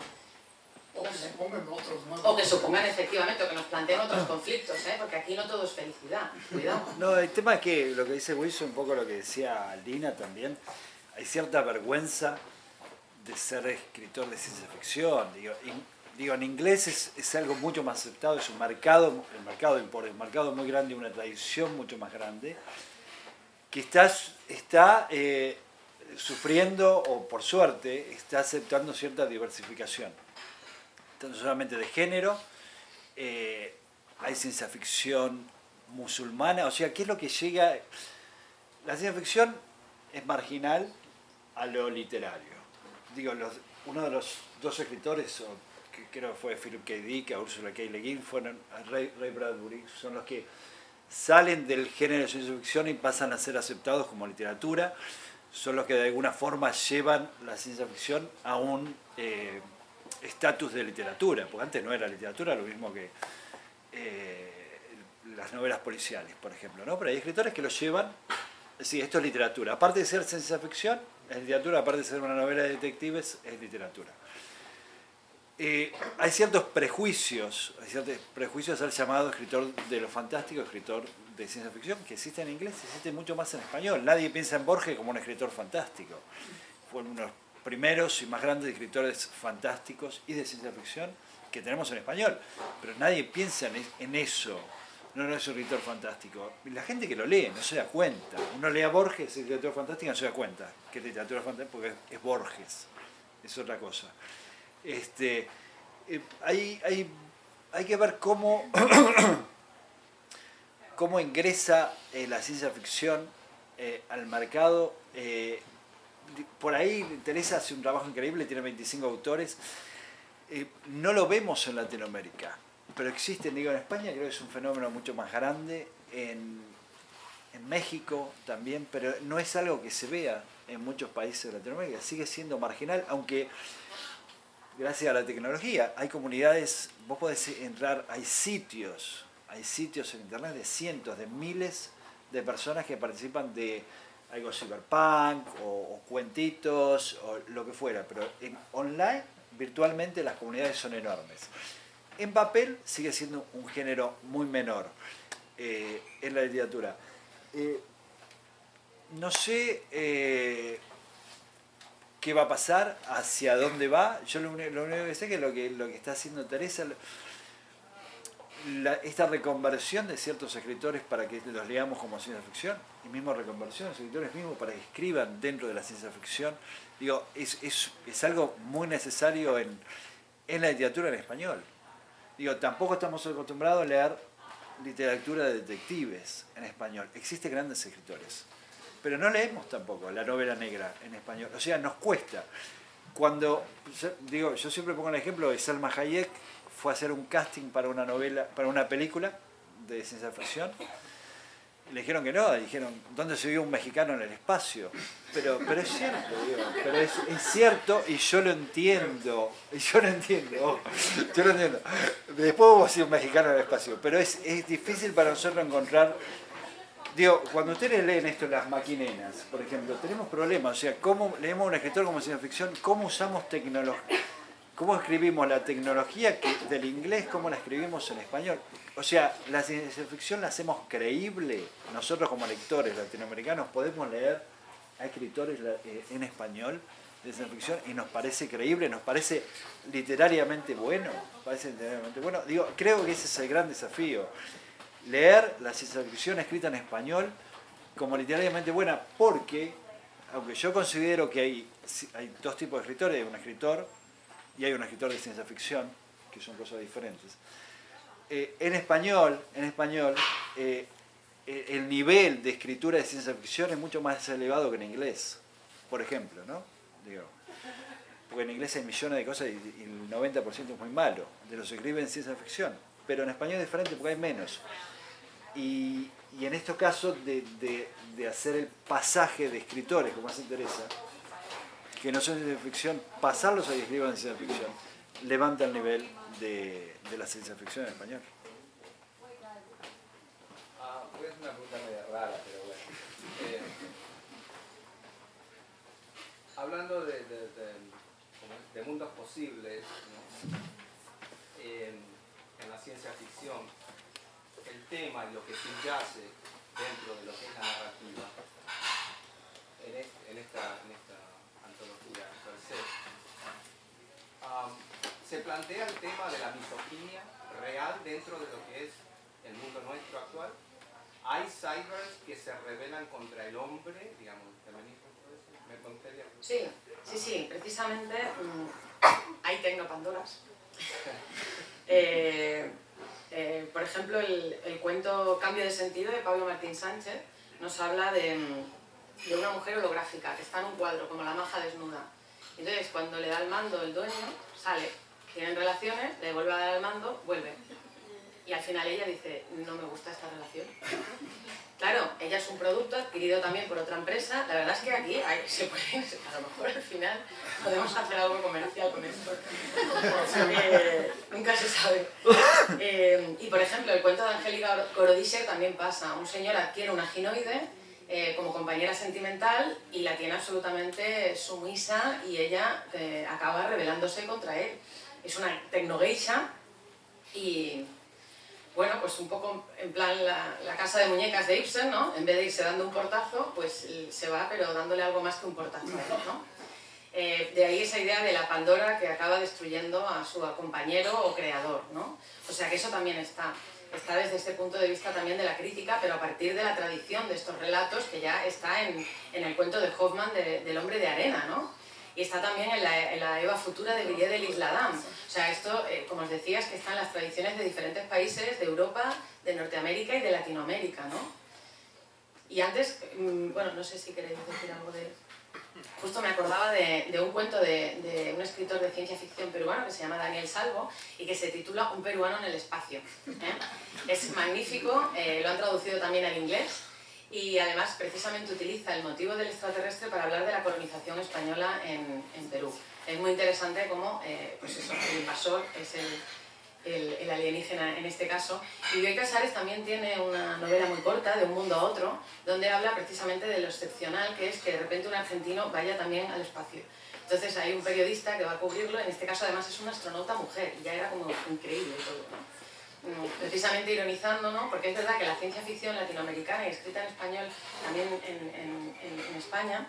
O que supongan otros, ¿no?
O que supongan efectivamente, o que nos planteen otros conflictos, porque aquí no todo es felicidad, cuidado.
No, el tema es que lo que dice Wilson, un poco lo que decía Lina también, hay cierta vergüenza de ser escritor de ciencia ficción. Digo, en inglés es algo mucho más aceptado, es un mercado muy grande, una tradición mucho más grande, que está sufriendo, o por suerte, está aceptando cierta diversificación. No solamente de género, hay ciencia ficción musulmana, o sea, ¿qué es lo que llega? La ciencia ficción es marginal a lo literario. Digo, uno de los dos escritores que creo que fue Philip K. Dick, a Ursula K. Le Guin, fueron a Ray Bradbury, son los que salen del género de ciencia ficción y pasan a ser aceptados como literatura, son los que de alguna forma llevan la ciencia ficción a un estatus de literatura, porque antes no era literatura, lo mismo que las novelas policiales, por ejemplo, ¿no? Pero hay escritores que lo llevan, sí, esto es literatura, aparte de ser ciencia ficción, es literatura, aparte de ser una novela de detectives, es literatura. Hay ciertos prejuicios al llamado escritor de lo fantástico, escritor de ciencia ficción, que existen en inglés, existen mucho más en español. Nadie piensa en Borges como un escritor fantástico. Fue uno de los primeros y más grandes escritores fantásticos y de ciencia ficción que tenemos en español. Pero nadie piensa en eso. No es un escritor fantástico. Y la gente que lo lee no se da cuenta. Uno lee a Borges, es escritor fantástico, no se da cuenta que es literatura fantástica porque es Borges. Es otra cosa. Hay que ver cómo ingresa la ciencia ficción al mercado. Por ahí Teresa hace un trabajo increíble, tiene 25 autores. No lo vemos en Latinoamérica, pero existe, digo, en España creo que es un fenómeno mucho más grande, en México también, pero no es algo que se vea en muchos países de Latinoamérica, sigue siendo marginal, aunque gracias a la tecnología hay comunidades, vos podés entrar, hay sitios en internet de cientos, de miles de personas que participan de algo cyberpunk o cuentitos o lo que fuera, pero online, virtualmente, las comunidades son enormes. En papel sigue siendo un género muy menor en la literatura. No sé qué va a pasar, hacia dónde va. Yo lo único que sé es que lo que está haciendo Teresa, esta reconversión de ciertos escritores para que los leamos como ciencia ficción, y mismo reconversión de escritores mismos para que escriban dentro de la ciencia ficción, digo, es algo muy necesario en la literatura en español. Digo, tampoco estamos acostumbrados a leer literatura de detectives en español. Existen grandes escritores, pero no leemos tampoco la novela negra en español. O sea, nos cuesta. Cuando, digo, yo siempre pongo el ejemplo de Salma Hayek, fue a hacer un casting para una novela, para una película de ciencia ficción. Le dijeron que no, dijeron, ¿dónde se vio un mexicano en el espacio? Pero es cierto, digo, pero es cierto y yo lo entiendo. Yo lo entiendo. Después hubo así un mexicano en el espacio, pero es difícil para nosotros encontrar. Digo, cuando ustedes leen esto en las maquinenas, por ejemplo, tenemos problemas. O sea, ¿cómo leemos a un escritor como ciencia ficción? ¿Cómo usamos tecnología? ¿Cómo escribimos la tecnología del inglés? ¿Cómo la escribimos en español? O sea, la ciencia ficción la hacemos creíble. Nosotros como lectores latinoamericanos podemos leer a escritores en español de ciencia ficción y nos parece creíble, nos parece literariamente bueno. Digo, creo que ese es el gran desafío. Leer la ciencia ficción escrita en español como literariamente buena, porque, aunque yo considero que hay dos tipos de escritores, un escritor y hay un escritor de ciencia ficción, que son cosas diferentes. En español, el nivel de escritura de ciencia ficción es mucho más elevado que en inglés, por ejemplo, ¿no? Digo, porque en inglés hay millones de cosas y el 90% es muy malo de los que escriben ciencia ficción, pero en español es diferente porque hay menos. Y en estos casos de hacer el pasaje de escritores, como hace Teresa, que no son de ciencia ficción, pasarlos a que escriban en ciencia ficción, levanta el nivel de la ciencia ficción en español.
Voy a hacer una pregunta medio rara, pero bueno. Hablando de mundos posibles, ¿no? En la ciencia ficción, el tema y lo que subyace dentro de lo que es la narrativa, en esta antología per se, se plantea el tema de la misoginia real dentro de lo que es el mundo nuestro actual. Hay cybers que se rebelan contra el hombre, digamos, el feminismo, ¿me contaría?
Sí, precisamente hay tecnopandoras. Por ejemplo, el cuento Cambio de sentido de Pablo Martín Sánchez nos habla de una mujer holográfica que está en un cuadro como la maja desnuda. Entonces, cuando le da el mando el dueño, sale tienen relaciones, le vuelve a dar el mando, vuelve. Y al final ella dice, no me gusta esta relación. Claro, ella es un producto adquirido también por otra empresa. La verdad es que aquí se puede, a lo mejor al final podemos hacer algo comercial con esto. Nunca se sabe. Y por ejemplo, el cuento de Angélica Gorodischer también pasa. Un señor adquiere una ginoide como compañera sentimental y la tiene absolutamente sumisa y ella acaba rebelándose contra él. Es una tecnogeisha y... Bueno, pues un poco en plan la casa de muñecas de Ibsen, ¿no? En vez de irse dando un portazo, pues se va, pero dándole algo más que un portazo, ¿no? De ahí esa idea de la Pandora que acaba destruyendo a su compañero o creador, ¿no? O sea que eso también está desde este punto de vista también de la crítica, pero a partir de la tradición de estos relatos que ya está en el cuento de Hoffmann del hombre de arena, ¿no? Y está también en la Eva futura de Villiers de l'Isle-Adam. O sea, esto, como os decía, es que están las tradiciones de diferentes países de Europa, de Norteamérica y de Latinoamérica, ¿no? Y antes, bueno, no sé si queréis decir algo de... Justo me acordaba de un cuento de un escritor de ciencia ficción peruano que se llama Daniel Salvo y que se titula Un peruano en el espacio. Es magnífico, lo han traducido también al inglés. Y además precisamente utiliza el motivo del extraterrestre para hablar de la colonización española en Perú. Es muy interesante cómo pues eso, el invasor es el alienígena en este caso. Y Bioy Casares también tiene una novela muy corta, De un mundo a otro, donde habla precisamente de lo excepcional que es que de repente un argentino vaya también al espacio. Entonces hay un periodista que va a cubrirlo, en este caso además es una astronauta mujer, y ya era como increíble todo, ¿no? Precisamente ironizando, ¿no? Porque es verdad que la ciencia ficción latinoamericana y escrita en español también en España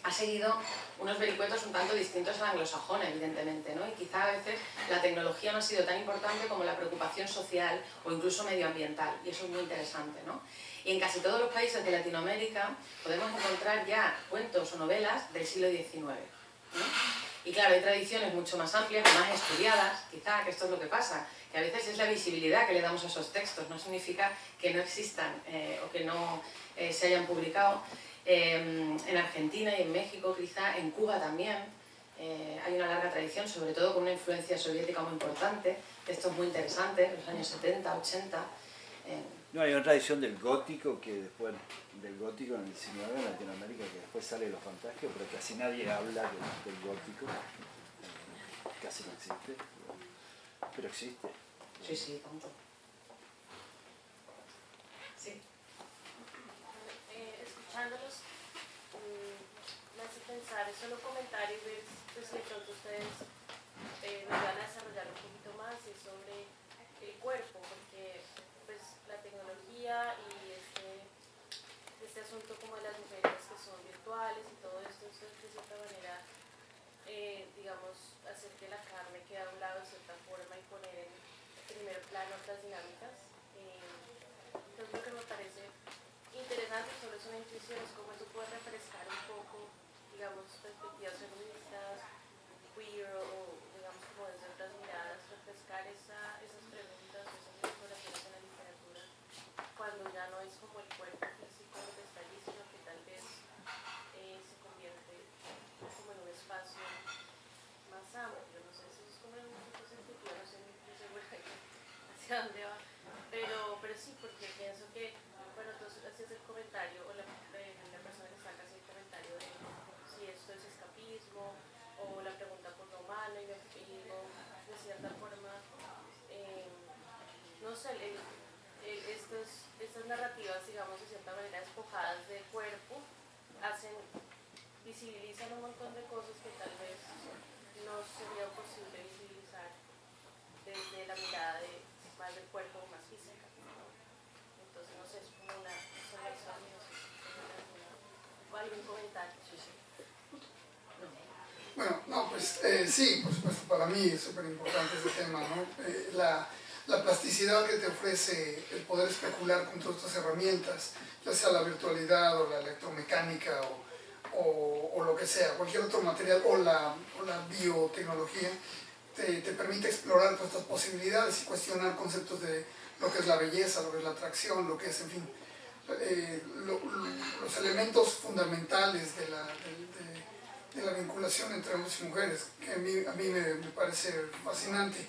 ha seguido unos vericuetos un tanto distintos al anglosajón, evidentemente, ¿no? Y quizá a veces la tecnología no ha sido tan importante como la preocupación social o incluso medioambiental, y eso es muy interesante, ¿no? Y en casi todos los países de Latinoamérica podemos encontrar ya cuentos o novelas del siglo XIX, ¿no? Y claro, hay tradiciones mucho más amplias, más estudiadas, quizá, que esto es lo que pasa, que a veces es la visibilidad que le damos a esos textos, no significa que no existan o que no se hayan publicado. En Argentina y en México, quizá en Cuba también, hay una larga tradición, sobre todo con una influencia soviética muy importante, textos muy interesantes, los años 70, 80.
No, hay una tradición del gótico, que después del gótico en el 19 en Latinoamérica, que después sale Los Fantásticos, pero casi nadie habla del gótico, casi no existe, pero existe.
Sí, sí, tanto. Sí.
Escuchándolos, me hace pensar, es solo comentario y ver pues, que pronto ustedes nos van a desarrollar un poquito más y sobre el cuerpo, porque pues la tecnología y este asunto como de las mujeres que son virtuales y todo esto, de cierta manera, digamos, hacer que la carne quede a un lado de cierta forma y poner en primer plano otras dinámicas. Entonces lo que me parece interesante, solo es una intuición, es cómo eso puede refrescar un poco, digamos, perspectivas feministas, queer o digamos como desde otras miradas, refrescar esas preguntas, esas exploraciones en la literatura, cuando ya no es como el cuerpo físico lo que está allí, sino que tal vez se convierte como en un espacio más amplio, no sé, eso es como un poco sensitivo, no sé muy segura hacia dónde va, pero sí, porque pienso que, bueno, tú hacías el comentario, o la persona que saca hace el comentario de si esto es escapismo, o la pregunta por lo humano, y digo, de cierta forma, no sé, estas narrativas, digamos, de cierta manera despojadas de cuerpo, visibilizan un montón de cosas que tal vez no sería posible visibilizar desde la mirada más del cuerpo, más física, ¿no? Entonces, no sé, es como una observación, no sé, o algún comentario. Sí, sí.
Bueno, no, pues sí, por supuesto, para mí es súper importante ese tema, ¿no? La plasticidad que te ofrece el poder especular con todas estas herramientas, ya sea la virtualidad o la electromecánica o lo que sea, cualquier otro material o la biotecnología, te permite explorar todas estas posibilidades y cuestionar conceptos de lo que es la belleza, lo que es la atracción, lo que es, en fin, los elementos fundamentales la vinculación entre hombres y mujeres, que a mí me parece fascinante.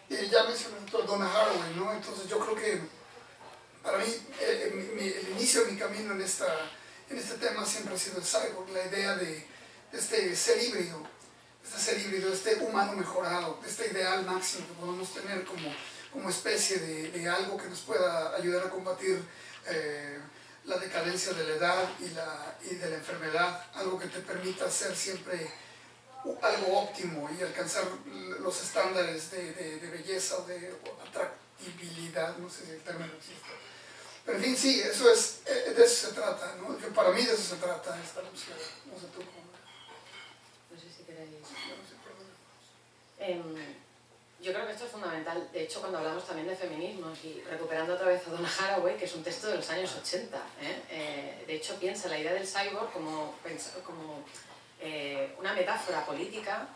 Ya mencioné a Donna Haraway, ¿no? Entonces yo creo que para mí el inicio de mi camino en este tema siempre ha sido el cyborg, la idea de este ser híbrido, este humano mejorado, este ideal máximo que podemos tener como especie de algo que nos pueda ayudar a combatir la decadencia de la edad y de la enfermedad, algo que te permita ser siempre algo óptimo y alcanzar los estándares de belleza o de atractibilidad, no sé si el término existe. Pero en fin, sí, de eso se trata, ¿no? Para mí de eso se trata esta búsqueda. No sé tú cómo.
No sé si queréis. Yo creo que esto es fundamental. De hecho, cuando hablamos también de feminismos y recuperando otra vez a Donna Haraway, que es un texto de los años 80, de hecho piensa la idea del cyborg como una metáfora política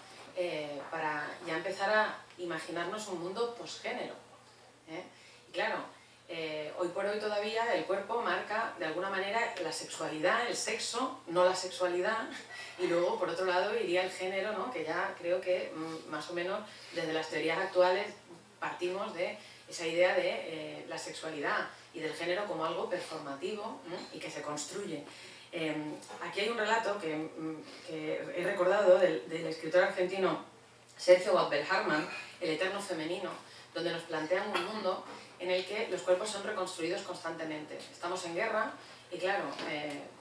para ya empezar a imaginarnos un mundo posgénero. Y claro, hoy por hoy todavía el cuerpo marca de alguna manera la sexualidad, el sexo, no la sexualidad, y luego por otro lado iría el género, ¿no? Que ya creo que más o menos desde las teorías actuales partimos de esa idea de la sexualidad y del género como algo performativo y que se construye. Aquí hay un relato que he recordado del escritor argentino Sergio Gottberg-Hartmann, El eterno femenino, donde nos plantean un mundo en el que los cuerpos son reconstruidos constantemente. Estamos en guerra y claro,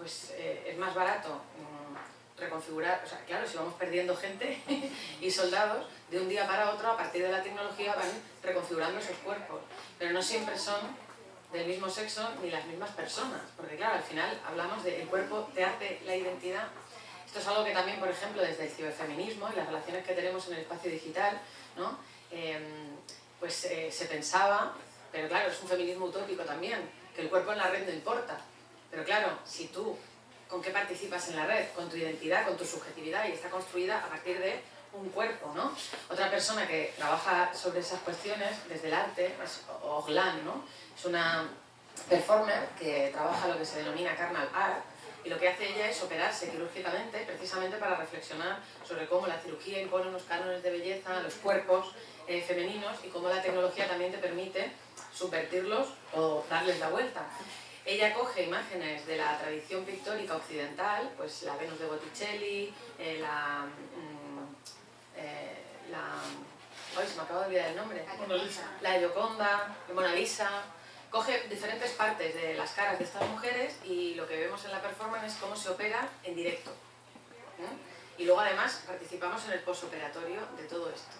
es más barato reconfigurar, o sea, claro, si vamos perdiendo gente y soldados, de un día para otro, a partir de la tecnología, van reconfigurando esos cuerpos, pero no siempre son del mismo sexo ni las mismas personas, porque claro, al final hablamos de el cuerpo te hace la identidad. Esto es algo que también, por ejemplo, desde el ciberfeminismo y las relaciones que tenemos en el espacio digital, ¿no? Se pensaba, pero claro, es un feminismo utópico también, que el cuerpo en la red no importa, pero claro, si tú ¿con qué participas en la red? Con tu identidad, con tu subjetividad, y está construida a partir de un cuerpo, ¿no? Otra persona que trabaja sobre esas cuestiones desde el arte es Oglan, ¿no? Es una performer que trabaja lo que se denomina carnal art, y lo que hace ella es operarse quirúrgicamente precisamente para reflexionar sobre cómo la cirugía impone unos cánones de belleza a los cuerpos femeninos y cómo la tecnología también te permite subvertirlos o darles la vuelta. Ella coge imágenes de la tradición pictórica occidental, pues la Venus de Botticelli, se me acaba de olvidar el nombre, la Gioconda, la Mona Lisa. Coge diferentes partes de las caras de estas mujeres y lo que vemos en la performance es cómo se opera en directo. Y luego además participamos en el postoperatorio de todo esto.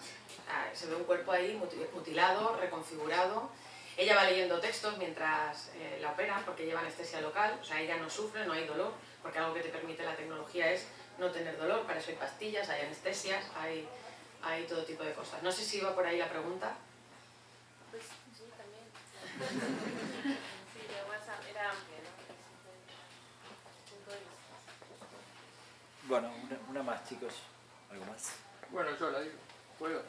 Se ve un cuerpo ahí mutilado, reconfigurado. Ella va leyendo textos mientras la operan porque lleva anestesia local, o sea, ella no sufre, no hay dolor, porque algo que te permite la tecnología es no tener dolor, para eso hay pastillas, hay anestesias, hay todo tipo de cosas. No sé si iba por ahí la pregunta.
Pues sí, también. Sí, de WhatsApp era amplia, ¿no? Punto de vista.
Bueno, una más, chicos. ¿Algo más?
Bueno, yo la digo. ¿Puedo?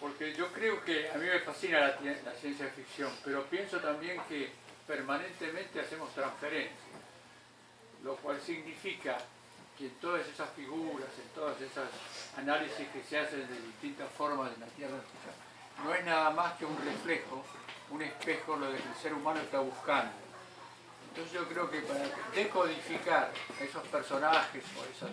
Porque yo creo que a mí me fascina la ciencia ficción, pero pienso también que permanentemente hacemos transferencias, lo cual significa que en todas esas figuras, en todas esas análisis que se hacen de distintas formas de la Tierra, no es nada más que un reflejo, un espejo lo que el ser humano está buscando. Entonces yo creo que para decodificar a esos personajes o esos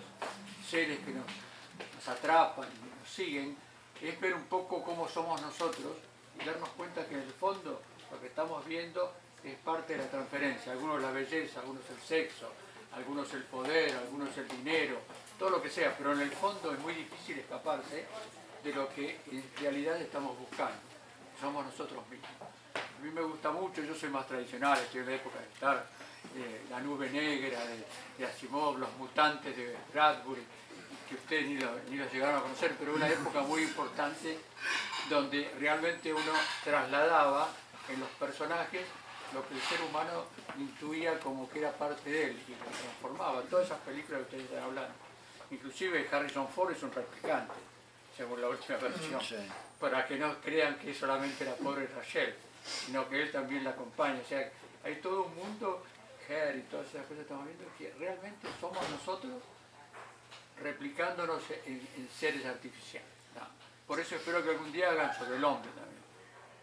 seres que nos atrapan y nos siguen, es ver un poco cómo somos nosotros y darnos cuenta que en el fondo lo que estamos viendo es parte de la transferencia. Algunos la belleza, algunos el sexo, algunos el poder, algunos el dinero, todo lo que sea, pero en el fondo es muy difícil escaparse de lo que en realidad estamos buscando. Somos nosotros mismos. A mí me gusta mucho, yo soy más tradicional, estoy en la época de Star, La nube negra de Asimov, Los mutantes de Bradbury, que ustedes ni los llegaron a conocer, pero una época muy importante donde realmente uno trasladaba en los personajes lo que el ser humano intuía como que era parte de él y lo transformaba. Todas esas películas que ustedes están hablando. Inclusive Harrison Ford es un replicante, según la última versión, para que no crean que solamente la pobre Rachel, sino que él también la acompaña. O sea, hay todo un mundo, Her y todas esas cosas que estamos viendo, que realmente somos nosotros replicándonos en seres artificiales. ¿No? Por eso espero que algún día hagan sobre el hombre también.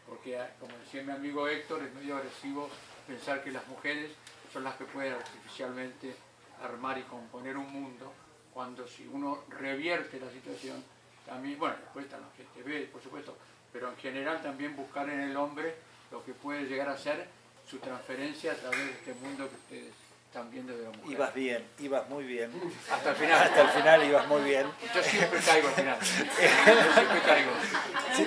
Porque, como decía mi amigo Héctor, es medio agresivo pensar que las mujeres son las que pueden artificialmente armar y componer un mundo, cuando si uno revierte la situación, también, bueno, después están los GTB, por supuesto, pero en general también buscar en el hombre lo que puede llegar a ser su transferencia a través de este mundo que ustedes están viendo de la mujer.
Ibas bien, ibas muy bien.
Hasta el final.
Hasta el final ibas muy bien.
Yo siempre caigo al final. Yo siempre caigo.
Sí,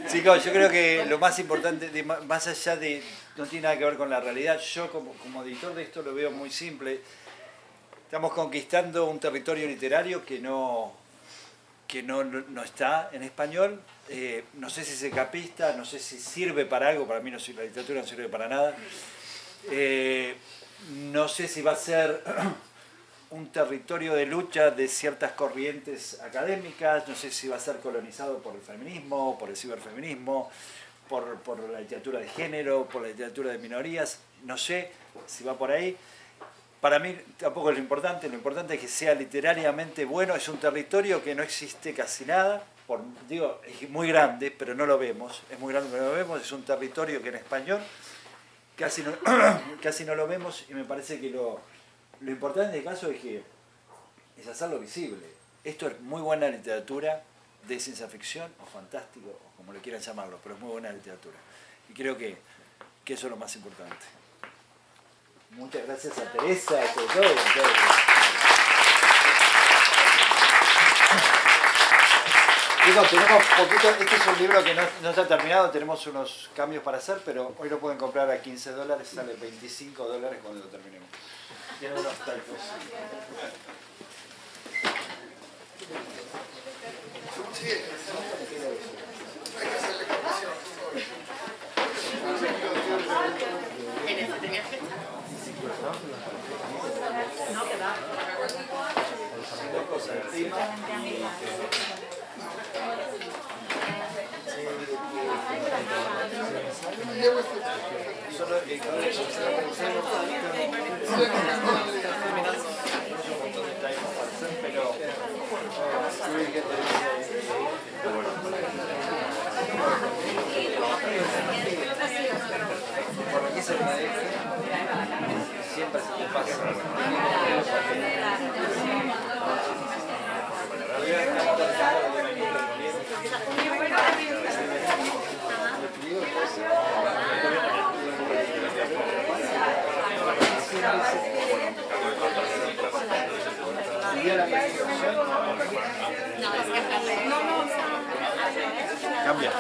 chicos, yo creo que lo más importante, más allá de, no tiene nada que ver con la realidad, yo como editor de esto lo veo muy simple. Estamos conquistando un territorio literario que no está en español. No sé si es escapista, no sé si sirve para algo, para mí no, la literatura no sirve para nada. No sé si va a ser un territorio de lucha de ciertas corrientes académicas, no sé si va a ser colonizado por el feminismo, por el ciberfeminismo, por la literatura de género, por la literatura de minorías, no sé si va por ahí. Para mí tampoco es lo importante es que sea literariamente bueno, es un territorio que no existe casi nada, digo, es muy grande, pero no lo vemos, es muy grande, pero no lo vemos, es un territorio que en español casi no lo vemos, y me parece que lo importante en este caso es hacerlo visible. Esto es muy buena literatura de ciencia ficción, o fantástico, o como le quieran llamarlo, pero es muy buena literatura. Y creo que eso es lo más importante. Muchas gracias a Teresa, sobre todo. Chicos, tenemos poquito, este es un libro que no está terminado, tenemos unos cambios para hacer, pero hoy lo pueden comprar a $15, sale $25 cuando lo terminemos. Tiene unos talcos.
Sí, hay que hacerle comisión.
¿En este tenías fecha? No, que va.
Siempre se te pasa. Cambia.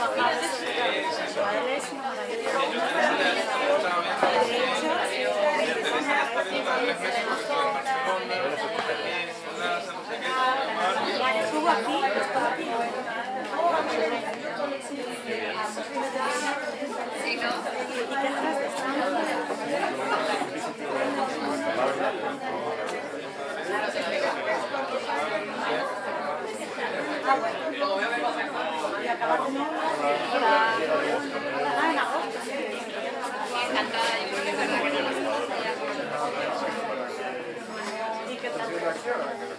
Encantada, yo creo que es verdad que